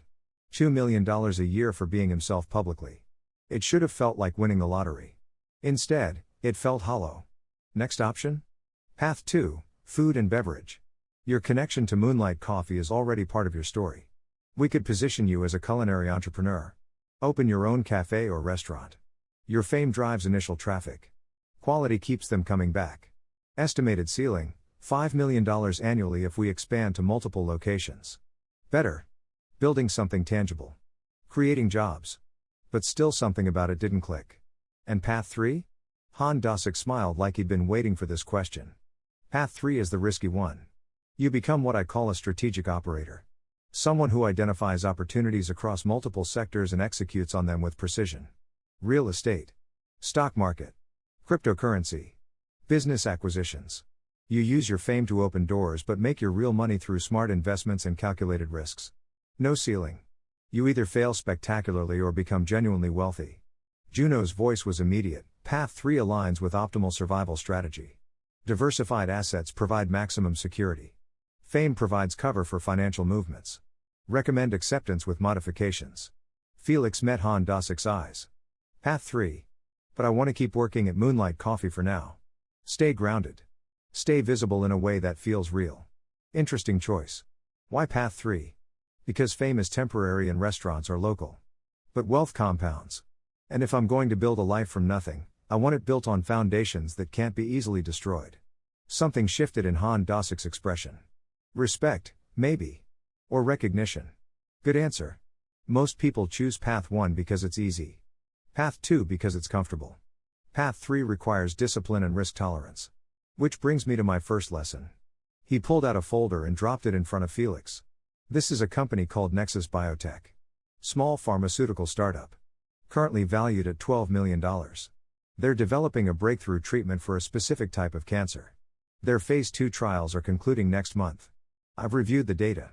$2 million a year for being himself publicly. It should have felt like winning the lottery. Instead, it felt hollow. Next option? Path 2, food and beverage. Your connection to Moonlight Coffee is already part of your story. We could position you as a culinary entrepreneur. Open your own cafe or restaurant. Your fame drives initial traffic. Quality keeps them coming back. Estimated ceiling, $5 million annually if we expand to multiple locations. Better. Building something tangible. Creating jobs. But still something about it didn't click. And Path 3? Han Dosik smiled like he'd been waiting for this question. Path 3 is the risky one. You become what I call a strategic operator. Someone who identifies opportunities across multiple sectors and executes on them with precision. Real estate. Stock market. Cryptocurrency. Business acquisitions. You use your fame to open doors but make your real money through smart investments and calculated risks. No ceiling. You either fail spectacularly or become genuinely wealthy. Juno's voice was immediate. Path 3 aligns with optimal survival strategy. Diversified assets provide maximum security. Fame provides cover for financial movements. Recommend acceptance with modifications. Felix met Han Dosik's eyes. Path 3. But I want to keep working at Moonlight Coffee for now. Stay grounded. Stay visible in a way that feels real. Interesting choice. Why Path 3? Because fame is temporary and restaurants are local. But wealth compounds. And if I'm going to build a life from nothing, I want it built on foundations that can't be easily destroyed. Something shifted in Han Dosik's expression. Respect, maybe. Or recognition. Good answer. Most people choose Path 1 because it's easy. Path 2 because it's comfortable. Path 3 requires discipline and risk tolerance. Which brings me to my first lesson. He pulled out a folder and dropped it in front of Felix. This is a company called Nexus Biotech. Small pharmaceutical startup. Currently valued at $12 million. They're developing a breakthrough treatment for a specific type of cancer. Their phase 2 trials are concluding next month. I've reviewed the data.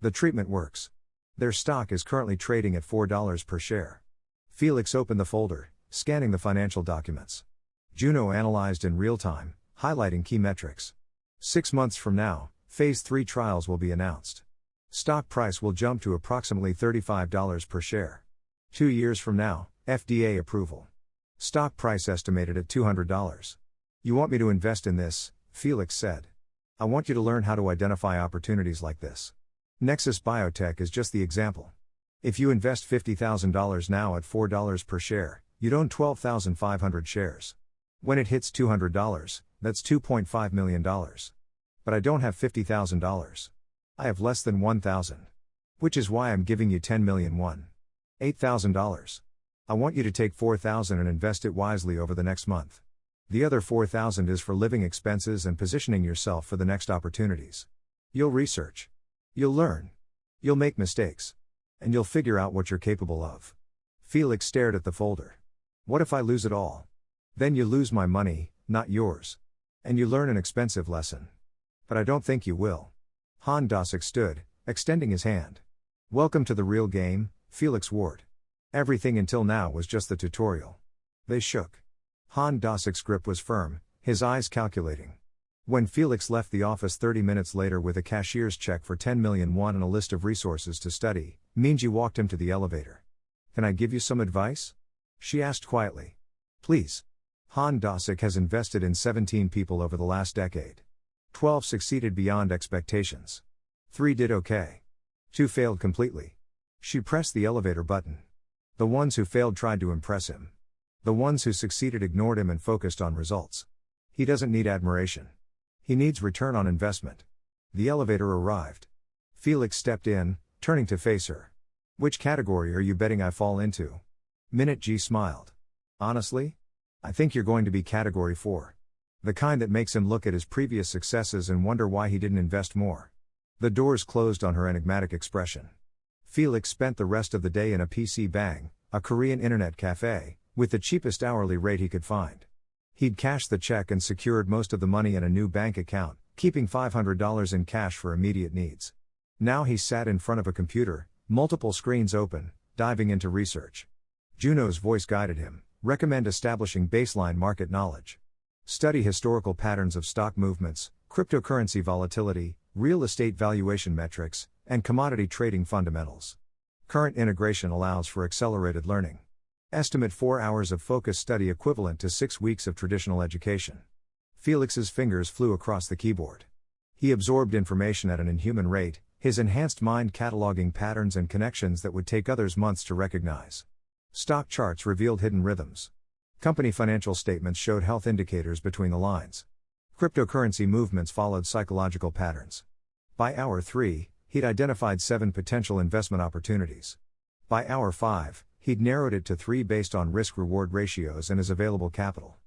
The treatment works. Their stock is currently trading at $4 per share. Felix opened the folder, scanning the financial documents. Juno analyzed in real time, highlighting key metrics. 6 months from now, phase 3 trials will be announced. Stock price will jump to approximately $35 per share. 2 years from now, FDA approval. Stock price estimated at $200. You want me to invest in this, Felix said. I want you to learn how to identify opportunities like this. Nexus Biotech is just the example. If you invest $50,000 now at $4 per share, you'd own 12,500 shares. When it hits $200, that's $2.5 million. But I don't have $50,000. I have less than 1,000. Which is why I'm giving you 10 million won. $8,000. I want you to take 4,000 and invest it wisely over the next month. The other 4,000 is for living expenses and positioning yourself for the next opportunities. You'll research. You'll learn. You'll make mistakes. And you'll figure out what you're capable of. Felix stared at the folder. What if I lose it all? Then you lose my money, not yours. And you learn an expensive lesson. But I don't think you will. Han Dosik stood, extending his hand. Welcome to the real game, Felix Ward. Everything until now was just the tutorial. They shook. Han Dosik's grip was firm, his eyes calculating. When Felix left the office 30 minutes later with a cashier's check for 10 million won and a list of resources to study, Minji walked him to the elevator. Can I give you some advice? She asked quietly. Please. Han Dosik has invested in 17 people over the last decade. 12 succeeded beyond expectations. 3 did okay. 2 failed completely. She pressed the elevator button. The ones who failed tried to impress him. The ones who succeeded ignored him and focused on results. He doesn't need admiration. He needs return on investment. The elevator arrived. Felix stepped in, turning to face her. Which category are you betting I fall into? Minute G smiled. Honestly? I think you're going to be category 4. The kind that makes him look at his previous successes and wonder why he didn't invest more. The doors closed on her enigmatic expression. Felix spent the rest of the day in a PC Bang, a Korean internet cafe, with the cheapest hourly rate he could find. He'd cashed the check and secured most of the money in a new bank account, keeping $500 in cash for immediate needs. Now he sat in front of a computer, multiple screens open, diving into research. Juno's voice guided him. Recommend establishing baseline market knowledge. Study historical patterns of stock movements, cryptocurrency volatility, real estate valuation metrics, and commodity trading fundamentals. Current integration allows for accelerated learning. Estimate 4 hours of focused study equivalent to 6 weeks of traditional education. Felix's fingers flew across the keyboard. He absorbed information at an inhuman rate, his enhanced mind cataloging patterns and connections that would take others months to recognize. Stock charts revealed hidden rhythms. Company financial statements showed health indicators between the lines. Cryptocurrency movements followed psychological patterns. By hour 3, he'd identified 7 potential investment opportunities. By hour 5, he'd narrowed it to 3 based on risk-reward ratios and his available capital.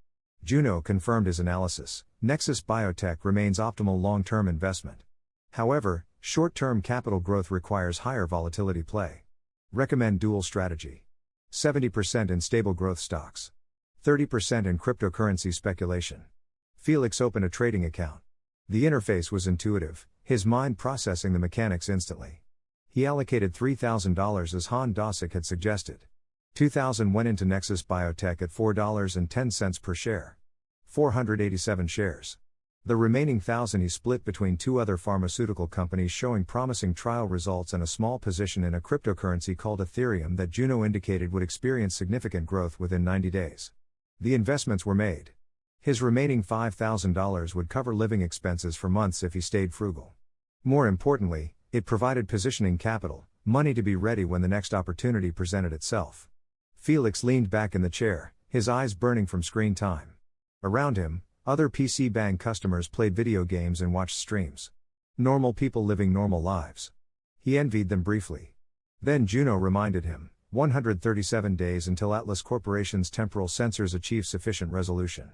Juno confirmed his analysis. Nexus Biotech remains optimal long-term investment. However, short-term capital growth requires higher volatility play. Recommend dual strategy. 70% in stable growth stocks. 30% in cryptocurrency speculation. Felix opened a trading account. The interface was intuitive, his mind processing the mechanics instantly. He allocated $3,000 as Han Dosik had suggested. $2,000 went into Nexus Biotech at $4.10 per share. 487 shares. The remaining $1,000 he split between 2 other pharmaceutical companies showing promising trial results and a small position in a cryptocurrency called Ethereum that Juno indicated would experience significant growth within 90 days. The investments were made. His remaining $5,000 would cover living expenses for months if he stayed frugal. More importantly, it provided positioning capital, money to be ready when the next opportunity presented itself. Felix leaned back in the chair, his eyes burning from screen time. Around him, other PC Bang customers played video games and watched streams. Normal people living normal lives. He envied them briefly. Then Juno reminded him, 137 days until Atlas Corporation's temporal sensors achieve sufficient resolution.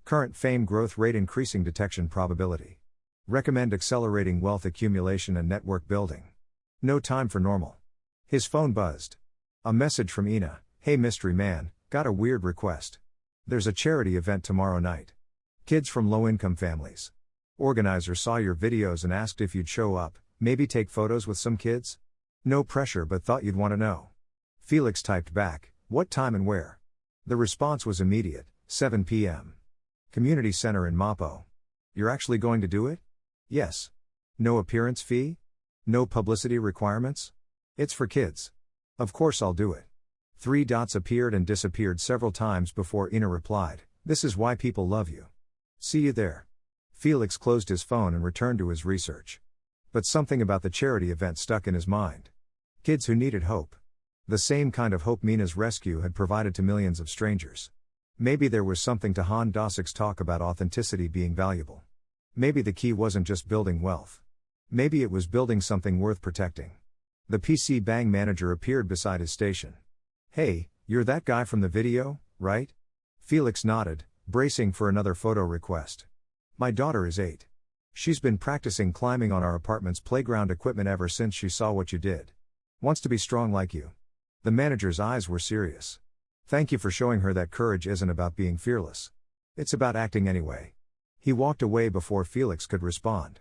Current fame growth rate increasing detection probability. Recommend accelerating wealth accumulation and network building. No time for normal. His phone buzzed. A message from Ina. Hey mystery man, got a weird request. There's a charity event tomorrow night. Kids from low-income families. Organizer saw your videos and asked if you'd show up, maybe take photos with some kids? No pressure but thought you'd want to know. Felix typed back, what time and where? The response was immediate, 7 p.m. Community Center in Mapo. You're actually going to do it? Yes. No appearance fee? No publicity requirements? It's for kids. Of course I'll do it. 3 dots appeared and disappeared several times before Ina replied, this is why people love you. See you there. Felix closed his phone and returned to his research. But something about the charity event stuck in his mind. Kids who needed hope. The same kind of hope Mina's rescue had provided to millions of strangers. Maybe there was something to Han Dosik's talk about authenticity being valuable. Maybe the key wasn't just building wealth. Maybe it was building something worth protecting. The PC Bang manager appeared beside his station. Hey, you're that guy from the video, right? Felix nodded, bracing for another photo request. My daughter is 8. She's been practicing climbing on our apartment's playground equipment ever since she saw what you did. Wants to be strong like you. The manager's eyes were serious. Thank you for showing her that courage isn't about being fearless. It's about acting anyway. He walked away before Felix could respond.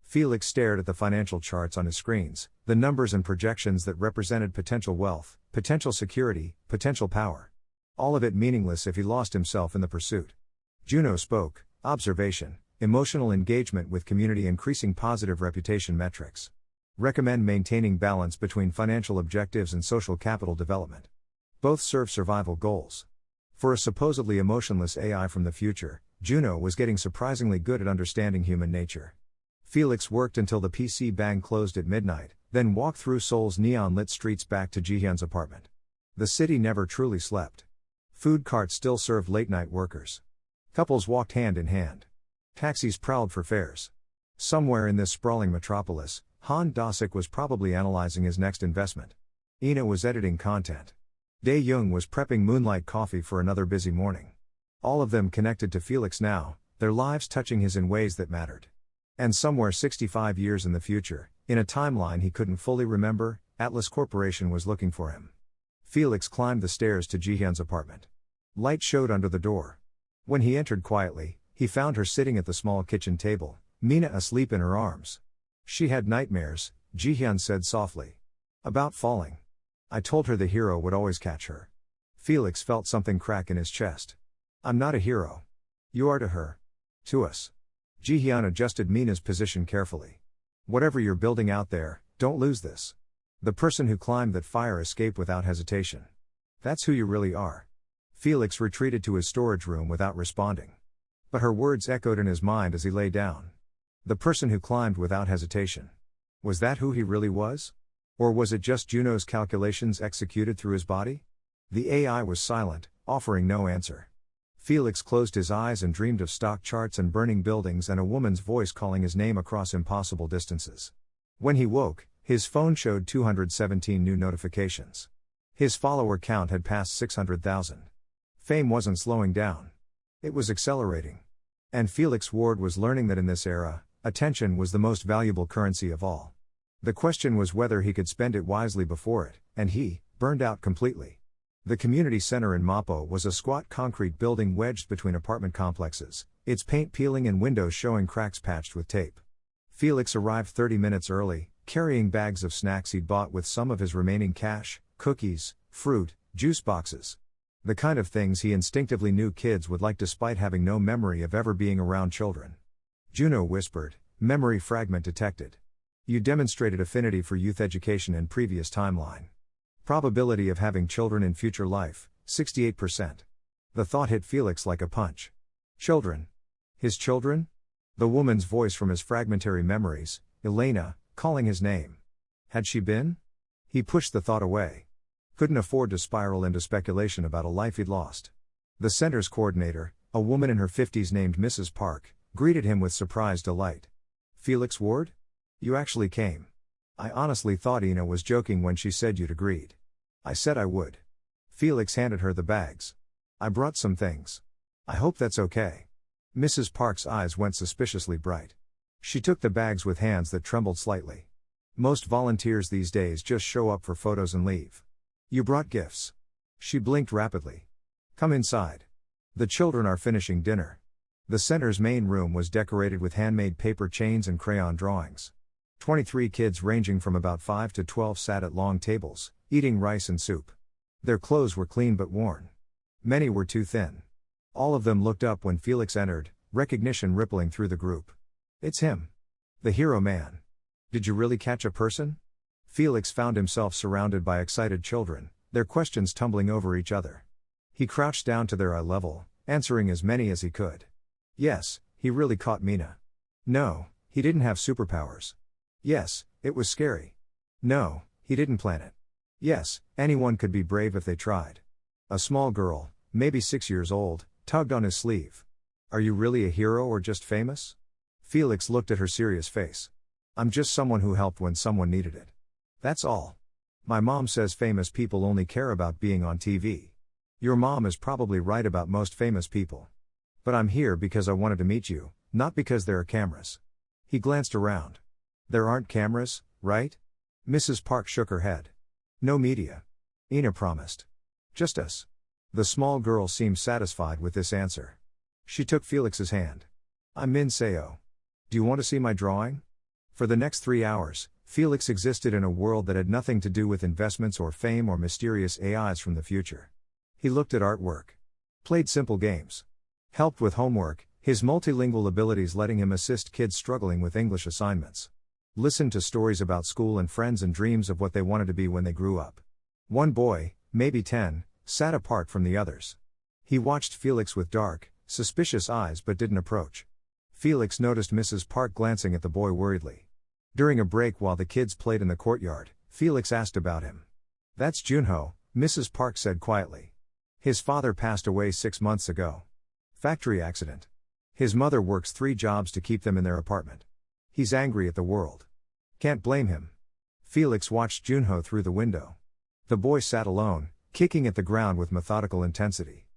Felix stared at the financial charts on his screens, the numbers and projections that represented potential wealth, potential security, potential power. All of it meaningless if he lost himself in the pursuit. Juno spoke, observation, emotional engagement with community increasing positive reputation metrics. Recommend maintaining balance between financial objectives and social capital development. Both serve survival goals. For a supposedly emotionless AI from the future, Juno was getting surprisingly good at understanding human nature. Felix worked until the PC Bang closed at midnight, then walked through Seoul's neon-lit streets back to Jihyun's apartment. The city never truly slept. Food carts still served late-night workers. Couples walked hand in hand. Taxis prowled for fares. Somewhere in this sprawling metropolis, Han Dosik was probably analyzing his next investment. Ina was editing content. Dae Young was prepping moonlight coffee for another busy morning. All of them connected to Felix now, their lives touching his in ways that mattered. And somewhere 65 years in the future, in a timeline he couldn't fully remember, Atlas Corporation was looking for him. Felix climbed the stairs to Jihyun's apartment. Light showed under the door. When he entered quietly, he found her sitting at the small kitchen table, Mina asleep in her arms. She had nightmares, Jihyun said softly. About falling. I told her the hero would always catch her. Felix felt something crack in his chest. I'm not a hero. You are to her. To us. Jihyun adjusted Mina's position carefully. Whatever you're building out there, don't lose this. The person who climbed that fire escaped without hesitation. That's who you really are. Felix retreated to his storage room without responding. But her words echoed in his mind as he lay down. The person who climbed without hesitation. Was that who he really was? Or was it just Juno's calculations executed through his body? The AI was silent, offering no answer. Felix closed his eyes and dreamed of stock charts and burning buildings and a woman's voice calling his name across impossible distances. When he woke, his phone showed 217 new notifications. His follower count had passed 600,000. Fame wasn't slowing down. It was accelerating. And Felix Ward was learning that in this era, attention was the most valuable currency of all. The question was whether he could spend it wisely before it, and he, burned out completely. The community center in Mapo was a squat concrete building wedged between apartment complexes, its paint peeling and windows showing cracks patched with tape. Felix arrived 30 minutes early, carrying bags of snacks he'd bought with some of his remaining cash, cookies, fruit, juice boxes. The kind of things he instinctively knew kids would like despite having no memory of ever being around children. Juno whispered, "Memory fragment detected. You demonstrated affinity for youth education in previous timeline. Probability of having children in future life, 68%. The thought hit Felix like a punch. Children. His children? The woman's voice from his fragmentary memories, Elena, calling his name. Had she been? He pushed the thought away. Couldn't afford to spiral into speculation about a life he'd lost. The center's coordinator, a woman in her 50s named Mrs. Park, greeted him with surprised delight. "Felix Ward? You actually came. I honestly thought Ina was joking when she said you'd agreed. I said I would." Felix handed her the bags. "I brought some things. I hope that's okay." Mrs. Park's eyes went suspiciously bright. She took the bags with hands that trembled slightly. Most volunteers these days just show up for photos and leave. "You brought gifts." She blinked rapidly. "Come inside. The children are finishing dinner." The center's main room was decorated with handmade paper chains and crayon drawings. 23 kids ranging from about 5 to 12 sat at long tables, eating rice and soup. Their clothes were clean but worn. Many were too thin. All of them looked up when Felix entered, recognition rippling through the group. "It's him. The hero man. Did you really catch a person?" Felix found himself surrounded by excited children, their questions tumbling over each other. He crouched down to their eye level, answering as many as he could. Yes, he really caught Mina. No, he didn't have superpowers. Yes, it was scary. No, he didn't plan it. Yes, anyone could be brave if they tried. A small girl, maybe 6 years old, tugged on his sleeve. "Are you really a hero or just famous?" Felix looked at her serious face. "I'm just someone who helped when someone needed it. That's all. My mom says famous people only care about being on TV. Your mom is probably right about most famous people. But I'm here because I wanted to meet you, not because there are cameras." He glanced around. "There aren't cameras, right?" Mrs. Park shook her head. "No media." Ina promised. "Just us." The small girl seemed satisfied with this answer. She took Felix's hand. "I'm Min Seo. Do you want to see my drawing?" For the next 3 hours, Felix existed in a world that had nothing to do with investments or fame or mysterious AIs from the future. He looked at artwork. Played simple games. Helped with homework, his multilingual abilities letting him assist kids struggling with English assignments. Listened to stories about school and friends and dreams of what they wanted to be when they grew up. One boy, maybe 10, sat apart from the others. He watched Felix with dark, suspicious eyes but didn't approach. Felix noticed Mrs. Park glancing at the boy worriedly. During a break while the kids played in the courtyard, Felix asked about him. "That's Junho," Mrs. Park said quietly. "His father passed away 6 months ago. Factory accident. His mother works 3 jobs to keep them in their apartment. He's angry at the world. Can't blame him." Felix watched Junho through the window. The boy sat alone, kicking at the ground with methodical intensity.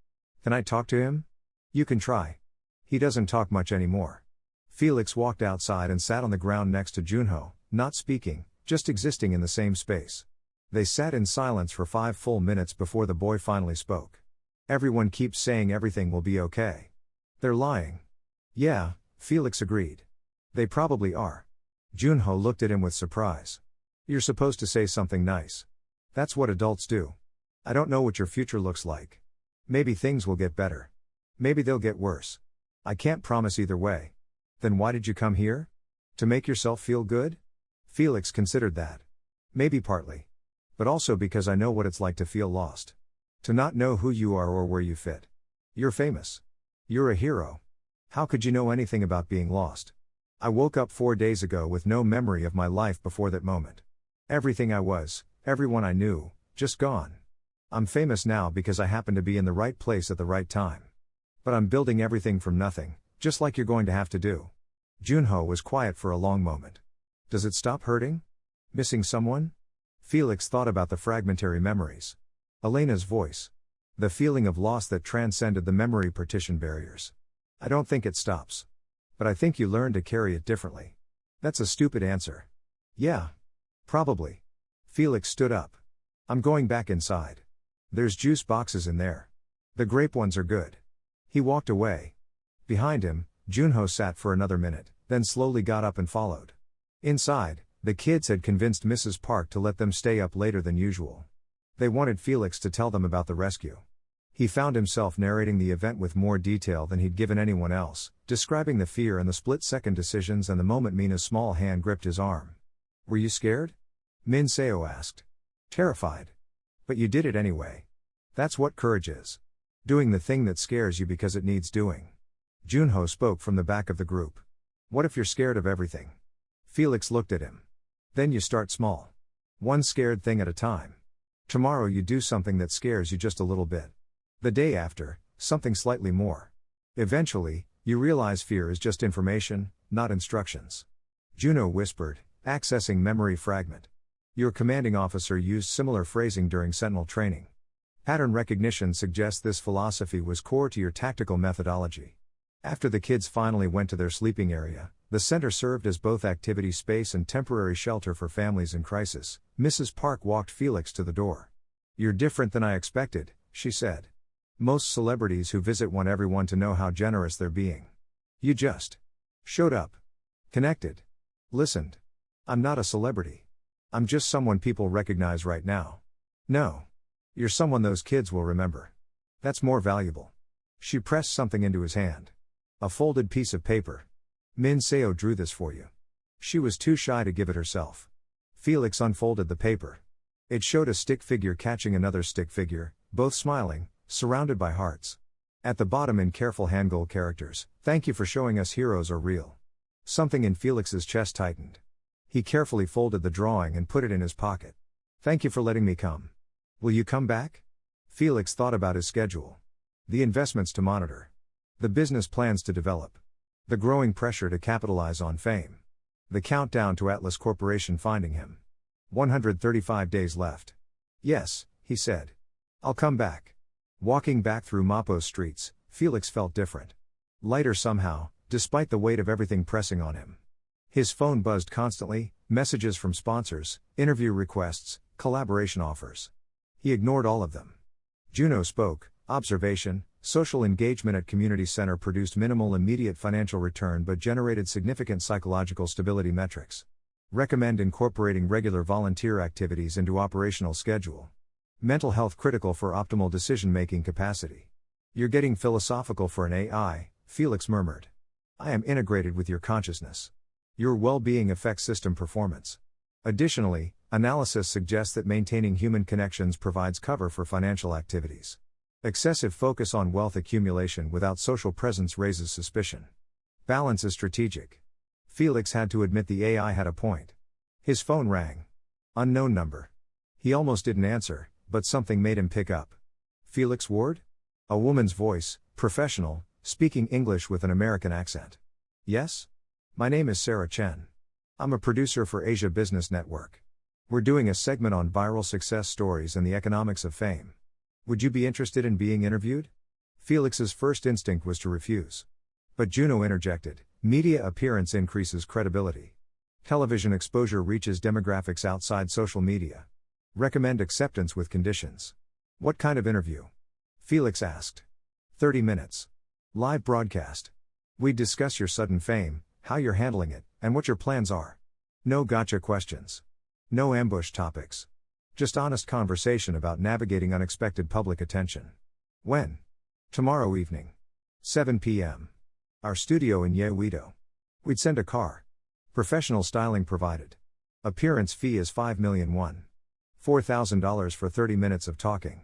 "Can I talk to him?" "You can try. He doesn't talk much anymore." Felix walked outside and sat on the ground next to Junho, not speaking, just existing in the same space. They sat in silence for 5 full minutes before the boy finally spoke. "Everyone keeps saying everything will be okay. They're lying." "Yeah," Felix agreed. "They probably are." Junho looked at him with surprise. "You're supposed to say something nice. That's what adults do. I don't know what your future looks like. Maybe things will get better. Maybe they'll get worse. I can't promise either way." "Then why did you come here? To make yourself feel good?" Felix considered that. "Maybe partly. But also because I know what it's like to feel lost. To not know who you are or where you fit. You're famous. You're a hero. How could you know anything about being lost? I woke up 4 days ago with no memory of my life before that moment. Everything I was, everyone I knew, just gone. I'm famous now because I happened to be in the right place at the right time. But I'm building everything from nothing, just like you're going to have to do. Junho was quiet for a long moment. Does it stop hurting? Missing someone? Felix thought about the fragmentary memories. Elena's voice. The feeling of loss that transcended the memory partition barriers. I don't think it stops. But I think you learn to carry it differently. That's a stupid answer. Yeah. Probably. Felix stood up. I'm going back inside. There's juice boxes in there. The grape ones are good. He walked away. Behind him, Junho sat for another minute, then slowly got up and followed. Inside, the kids had convinced Mrs. Park to let them stay up later than usual. They wanted Felix to tell them about the rescue. He found himself narrating the event with more detail than he'd given anyone else, describing the fear and the split-second decisions and the moment Mina's small hand gripped his arm. Were you scared? Min Seo asked. Terrified. But you did it anyway. That's what courage is. Doing the thing that scares you because it needs doing. Junho spoke from the back of the group. What if you're scared of everything? Felix looked at him. Then you start small. One scared thing at a time. Tomorrow you do something that scares you just a little bit. The day after, something slightly more. Eventually, you realize fear is just information, not instructions. Juno whispered, accessing memory fragment. Your commanding officer used similar phrasing during Sentinel training. Pattern recognition suggests this philosophy was core to your tactical methodology. After the kids finally went to their sleeping area, the center served as both activity space and temporary shelter for families in crisis. Mrs. Park walked Felix to the door. You're different than I expected, she said. Most celebrities who visit want everyone to know how generous they're being. You just showed up. Connected. Listened. I'm not a celebrity. I'm just someone people recognize right now. No. You're someone those kids will remember. That's more valuable. She pressed something into his hand. A folded piece of paper. Min Seo drew this for you. She was too shy to give it herself. Felix unfolded the paper. It showed a stick figure catching another stick figure, both smiling, surrounded by hearts. At the bottom in careful Hangul characters, thank you for showing us heroes are real. Something in Felix's chest tightened. He carefully folded the drawing and put it in his pocket. Thank you for letting me come. Will you come back? Felix thought about his schedule. The investments to monitor. The business plans to develop. The growing pressure to capitalize on fame. The countdown to Atlas Corporation finding him. 135 days left. Yes, he said. I'll come back. Walking back through Mapo's streets, Felix felt different. Lighter somehow, despite the weight of everything pressing on him. His phone buzzed constantly, messages from sponsors, interview requests, collaboration offers. He ignored all of them. Juno spoke. Observation, social engagement at community center produced minimal immediate financial return but generated significant psychological stability metrics. Recommend incorporating regular volunteer activities into operational schedule. Mental health critical for optimal decision-making capacity. You're getting philosophical for an AI, Felix murmured. I am integrated with your consciousness. Your well-being affects system performance. Additionally, analysis suggests that maintaining human connections provides cover for financial activities. Excessive focus on wealth accumulation without social presence raises suspicion. Balance is strategic. Felix had to admit the AI had a point. His phone rang. Unknown number. He almost didn't answer, but something made him pick up. Felix Ward? A woman's voice, professional, speaking English with an American accent. Yes? My name is Sarah Chen. I'm a producer for Asia Business Network. We're doing a segment on viral success stories and the economics of fame. Would you be interested in being interviewed? Felix's first instinct was to refuse. But Juno interjected, media appearance increases credibility. Television exposure reaches demographics outside social media. Recommend acceptance with conditions. What kind of interview? Felix asked. 30 minutes. Live broadcast. We'd discuss your sudden fame, how you're handling it, and what your plans are. No gotcha questions. No ambush topics. Just honest conversation about navigating unexpected public attention. When? Tomorrow evening. 7 p.m. Our studio in Yeouido. We'd send a car. Professional styling provided. Appearance fee is 5 million won. $4,000 for 30 minutes of talking.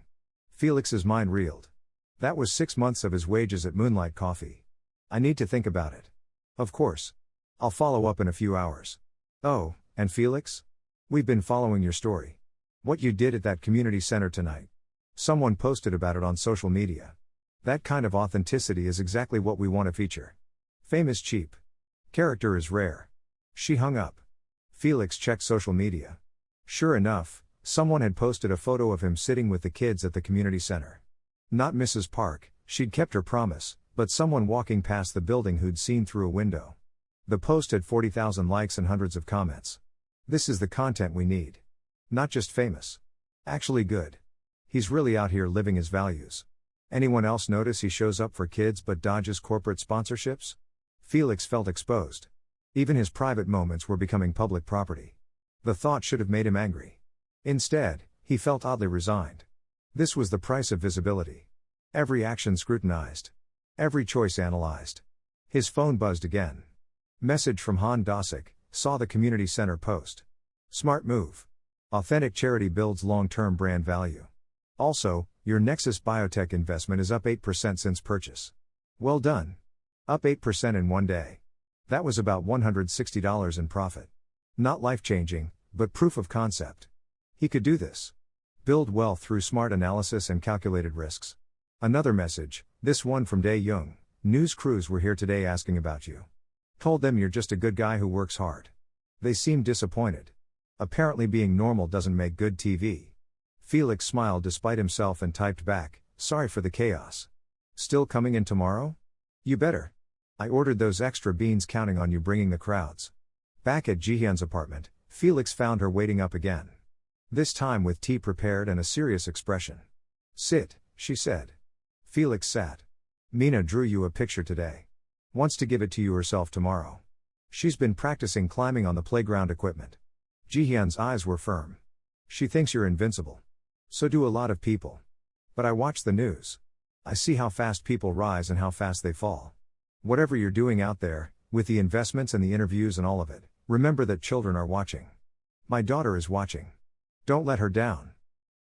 Felix's mind reeled. That was 6 months of his wages at Moonlight Coffee. I need to think about it. Of course. I'll follow up in a few hours. Oh, and Felix? We've been following your story. What you did at that community center tonight. Someone posted about it on social media. That kind of authenticity is exactly what we want to feature. Fame is cheap. Character is rare. She hung up. Felix checked social media. Sure enough, someone had posted a photo of him sitting with the kids at the community center. Not Mrs. Park, she'd kept her promise, but someone walking past the building who'd seen through a window. The post had 40,000 likes and hundreds of comments. This is the content we need. Not just famous. Actually good. He's really out here living his values. Anyone else notice he shows up for kids but dodges corporate sponsorships? Felix felt exposed. Even his private moments were becoming public property. The thought should have made him angry. Instead, he felt oddly resigned. This was the price of visibility. Every action scrutinized. Every choice analyzed. His phone buzzed again. Message from Han Dosik, saw the community center post. Smart move. Authentic charity builds long-term brand value. Also, your Nexus Biotech investment is up 8% since purchase. Well done. Up 8% in one day. That was about $160 in profit. Not life-changing, but proof of concept. He could do this. Build wealth through smart analysis and calculated risks. Another message, this one from Dae Young. News crews were here today asking about you. Told them you're just a good guy who works hard. They seemed disappointed. Apparently being normal doesn't make good TV. Felix smiled despite himself and typed back, sorry for the chaos. Still coming in tomorrow? You better. I ordered those extra beans counting on you bringing the crowds. Back at Jihyun's apartment, Felix found her waiting up again. This time with tea prepared and a serious expression. Sit, she said. Felix sat. Mina drew you a picture today. Wants to give it to you herself tomorrow. She's been practicing climbing on the playground equipment. Jihyun's eyes were firm. She thinks you're invincible. So do a lot of people. But I watch the news. I see how fast people rise and how fast they fall. Whatever you're doing out there, with the investments and the interviews and all of it, remember that children are watching. My daughter is watching. Don't let her down.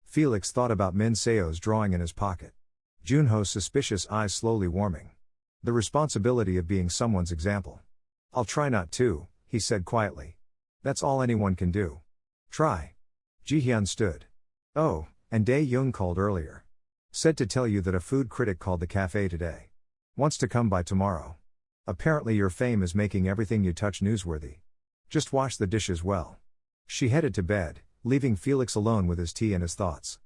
Felix thought about Min Seo's drawing in his pocket. Junho's suspicious eyes slowly warming. The responsibility of being someone's example. I'll try not to, he said quietly. That's all anyone can do. Try. Jihyun stood. Oh, and Dae Young called earlier. Said to tell you that a food critic called the cafe today. Wants to come by tomorrow. Apparently your fame is making everything you touch newsworthy. Just wash the dishes well. She headed to bed, leaving Felix alone with his tea and his thoughts.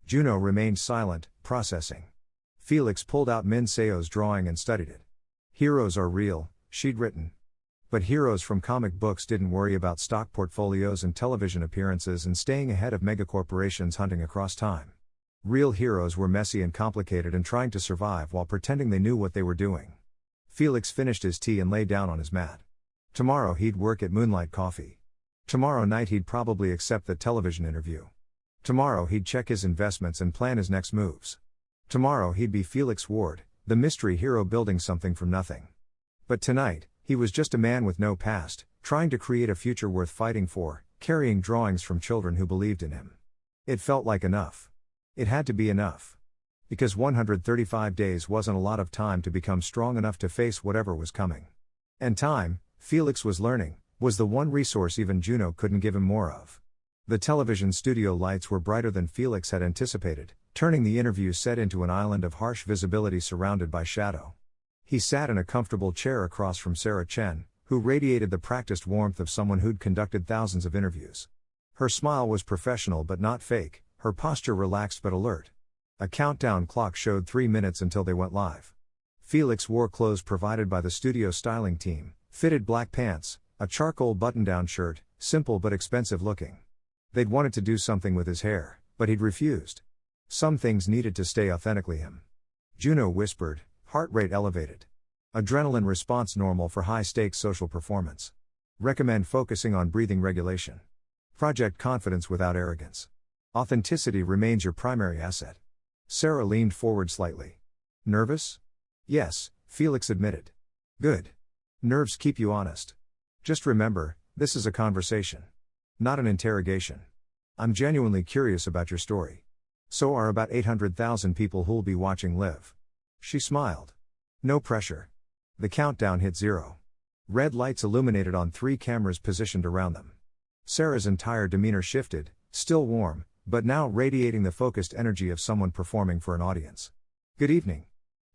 Juno remained silent, processing. Felix pulled out Min Seo's drawing and studied it. Heroes are real, she'd written. But heroes from comic books didn't worry about stock portfolios and television appearances and staying ahead of megacorporations hunting across time. Real heroes were messy and complicated and trying to survive while pretending they knew what they were doing. Felix finished his tea and lay down on his mat. Tomorrow he'd work at Moonlight Coffee. Tomorrow night he'd probably accept the television interview. Tomorrow he'd check his investments and plan his next moves. Tomorrow he'd be Felix Ward, the mystery hero building something from nothing. But tonight, he was just a man with no past, trying to create a future worth fighting for, carrying drawings from children who believed in him. It felt like enough. It had to be enough. Because 135 days wasn't a lot of time to become strong enough to face whatever was coming. And time, Felix was learning, was the one resource even Juno couldn't give him more of. The television studio lights were brighter than Felix had anticipated, turning the interview set into an island of harsh visibility surrounded by shadow. He sat in a comfortable chair across from Sarah Chen, who radiated the practiced warmth of someone who'd conducted thousands of interviews. Her smile was professional but not fake, her posture relaxed but alert. A countdown clock showed 3 minutes until they went live. Felix wore clothes provided by the studio styling team, fitted black pants, a charcoal button-down shirt, simple but expensive looking. They'd wanted to do something with his hair, but he'd refused. Some things needed to stay authentically him. Juno whispered, heart rate elevated. Adrenaline response normal for high-stakes social performance. Recommend focusing on breathing regulation. Project confidence without arrogance. Authenticity remains your primary asset. Sarah leaned forward slightly. Nervous? Yes, Felix admitted. Good. Nerves keep you honest. Just remember, this is a conversation. Not an interrogation. I'm genuinely curious about your story. So are about 800,000 people who'll be watching live. She smiled. No pressure. The countdown hit 0. Red lights illuminated on 3 cameras positioned around them. Sarah's entire demeanor shifted, still warm, but now radiating the focused energy of someone performing for an audience. Good evening.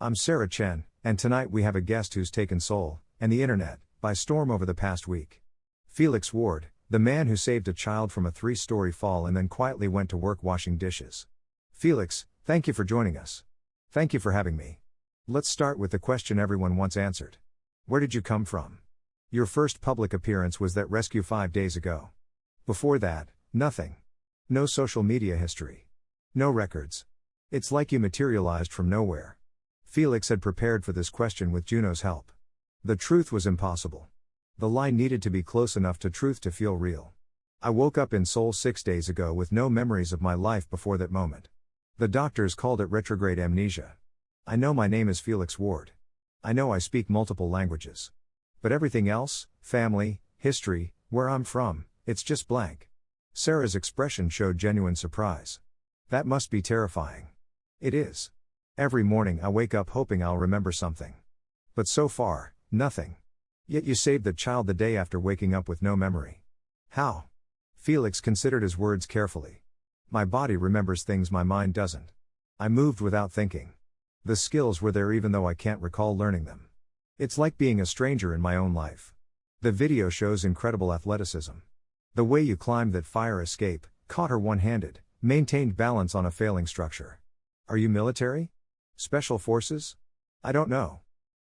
I'm Sarah Chen, and tonight we have a guest who's taken Seoul, and the internet, by storm over the past week. Felix Ward, the man who saved a child from a 3-story fall and then quietly went to work washing dishes. Felix, thank you for joining us. Thank you for having me. Let's start with the question everyone wants answered. Where did you come from? Your first public appearance was that rescue 5 days ago. Before that, nothing. No social media history. No records. It's like you materialized from nowhere. Felix had prepared for this question with Juno's help. The truth was impossible. The lie needed to be close enough to truth to feel real. I woke up in Seoul 6 days ago with no memories of my life before that moment. The doctors called it retrograde amnesia. I know my name is Felix Ward. I know I speak multiple languages. But everything else, family, history, where I'm from, it's just blank. Sarah's expression showed genuine surprise. That must be terrifying. It is. Every morning I wake up hoping I'll remember something. But so far, nothing. Yet you saved the child the day after waking up with no memory. How? Felix considered his words carefully. My body remembers things my mind doesn't. I moved without thinking. The skills were there even though I can't recall learning them. It's like being a stranger in my own life. The video shows incredible athleticism. The way you climbed that fire escape, caught her one-handed, maintained balance on a failing structure. Are you military? Special forces? I don't know.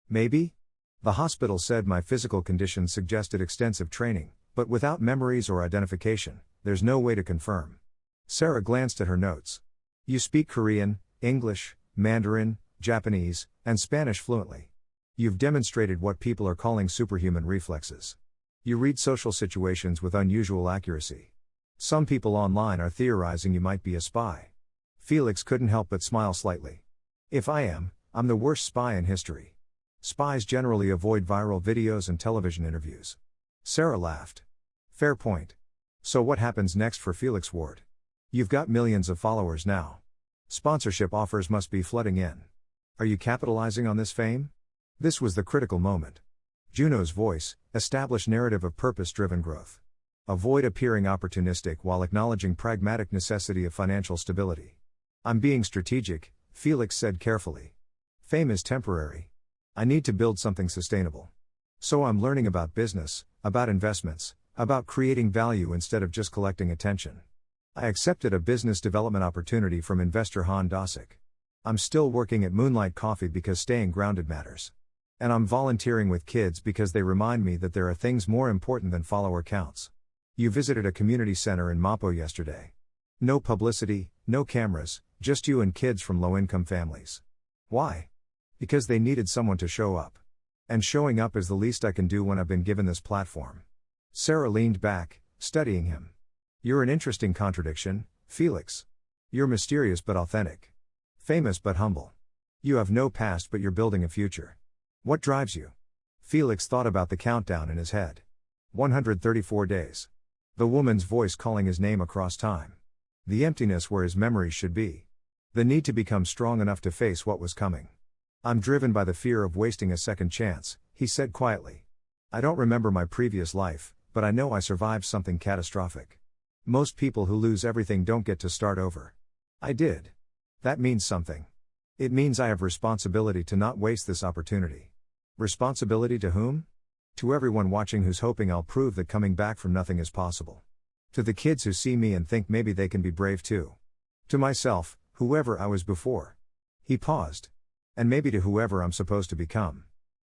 Maybe? The hospital said my physical condition suggested extensive training, but without memories or identification, there's no way to confirm. Sarah glanced at her notes. You speak Korean, English, Mandarin, Japanese, and Spanish fluently. You've demonstrated what people are calling superhuman reflexes. You read social situations with unusual accuracy. Some people online are theorizing you might be a spy. Felix couldn't help but smile slightly. If I am, I'm the worst spy in history. Spies generally avoid viral videos and television interviews. Sarah laughed. Fair point. So what happens next for Felix Ward? You've got millions of followers now. Sponsorship offers must be flooding in. Are you capitalizing on this fame? This was the critical moment. Juno's voice, establish narrative of purpose-driven growth. Avoid appearing opportunistic while acknowledging pragmatic necessity of financial stability. I'm being strategic, Felix said carefully. Fame is temporary. I need to build something sustainable. So I'm learning about business, about investments, about creating value instead of just collecting attention. I accepted a business development opportunity from investor Han Dosik. I'm still working at Moonlight Coffee because staying grounded matters. And I'm volunteering with kids because they remind me that there are things more important than follower counts. You visited a community center in Mapo yesterday. No publicity, no cameras, just you and kids from low-income families. Why? Because they needed someone to show up. And showing up is the least I can do when I've been given this platform. Sarah leaned back, studying him. You're an interesting contradiction, Felix. You're mysterious but authentic. Famous but humble. You have no past but you're building a future. What drives you? Felix thought about the countdown in his head. 134 days. The woman's voice calling his name across time. The emptiness where his memories should be. The need to become strong enough to face what was coming. I'm driven by the fear of wasting a second chance, he said quietly. I don't remember my previous life, but I know I survived something catastrophic. Most people who lose everything don't get to start over. I did. That means something. It means I have responsibility to not waste this opportunity. Responsibility to whom? To everyone watching who's hoping I'll prove that coming back from nothing is possible. To the kids who see me and think maybe they can be brave too. To myself, whoever I was before. He paused. And maybe to whoever I'm supposed to become.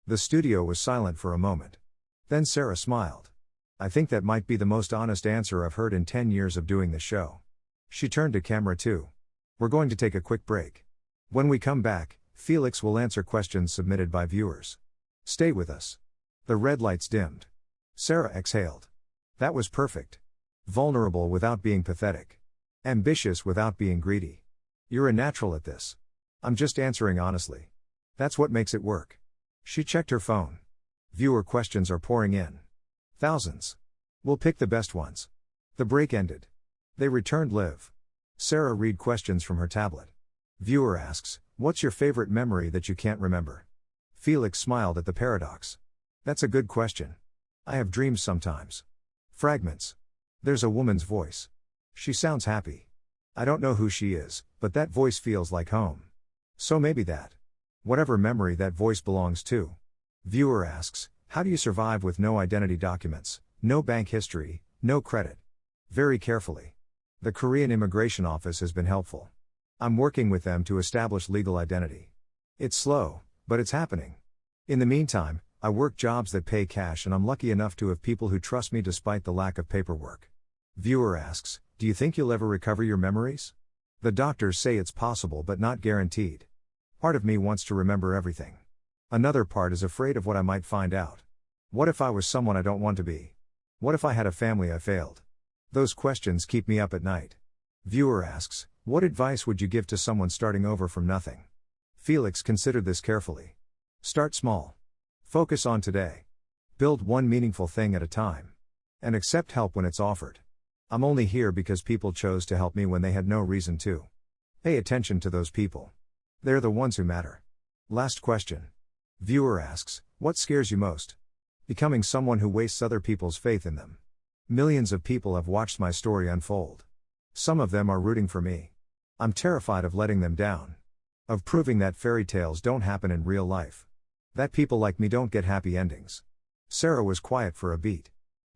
The studio was silent for a moment. Then Sarah smiled. I think that might be the most honest answer I've heard in 10 years of doing this show. She turned to camera 2. We're going to take a quick break. When we come back, Felix will answer questions submitted by viewers. Stay with us. The red lights dimmed. Sarah exhaled. That was perfect. Vulnerable without being pathetic. Ambitious without being greedy. You're a natural at this. I'm just answering honestly. That's what makes it work. She checked her phone. Viewer questions are pouring in. Thousands. We'll pick the best ones. The break ended. They returned live. Sarah read questions from her tablet. Viewer asks, what's your favorite memory that you can't remember? Felix smiled at the paradox. That's a good question. I have dreams sometimes. Fragments. There's a woman's voice. She sounds happy. I don't know who she is, but that voice feels like home. So maybe that. Whatever memory that voice belongs to. Viewer asks, how do you survive with no identity documents, no bank history, no credit? Very carefully. The Korean Immigration Office has been helpful. I'm working with them to establish legal identity. It's slow, but it's happening. In the meantime, I work jobs that pay cash and I'm lucky enough to have people who trust me despite the lack of paperwork. Viewer asks, do you think you'll ever recover your memories? The doctors say it's possible but not guaranteed. Part of me wants to remember everything. Another part is afraid of what I might find out. What if I was someone I don't want to be? What if I had a family I failed? Those questions keep me up at night. Viewer asks, what advice would you give to someone starting over from nothing? Felix considered this carefully. Start small. Focus on today. Build one meaningful thing at a time. And accept help when it's offered. I'm only here because people chose to help me when they had no reason to. Pay attention to those people. They're the ones who matter. Last question. Viewer asks, what scares you most? Becoming someone who wastes other people's faith in them. Millions of people have watched my story unfold. Some of them are rooting for me. I'm terrified of letting them down. Of proving that fairy tales don't happen in real life. That people like me don't get happy endings. Sarah was quiet for a beat.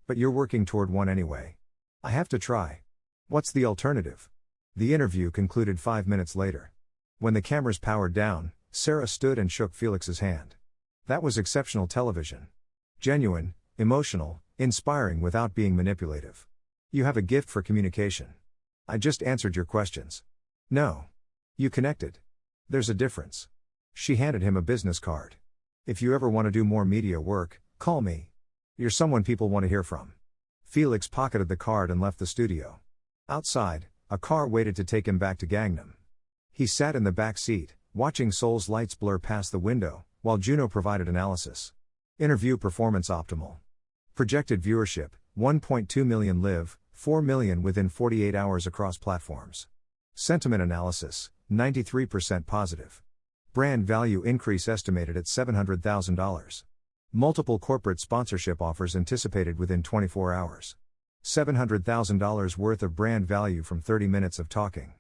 But you're working toward one anyway. I have to try. What's the alternative? The interview concluded 5 minutes later. When the cameras powered down, Sarah stood and shook Felix's hand. That was exceptional television. Genuine, emotional, inspiring without being manipulative. You have a gift for communication. I just answered your questions. No. You connected. There's a difference. She handed him a business card. If you ever want to do more media work, call me. You're someone people want to hear from. Felix pocketed the card and left the studio. Outside, a car waited to take him back to Gangnam. He sat in the back seat, watching Seoul's lights blur past the window, while Juno provided analysis. Interview performance optimal. Projected viewership, 1.2 million live, 4 million within 48 hours across platforms. Sentiment analysis, 93% positive. Brand value increase estimated at $700,000. Multiple corporate sponsorship offers anticipated within 24 hours. $700,000 worth of brand value from 30 minutes of talking.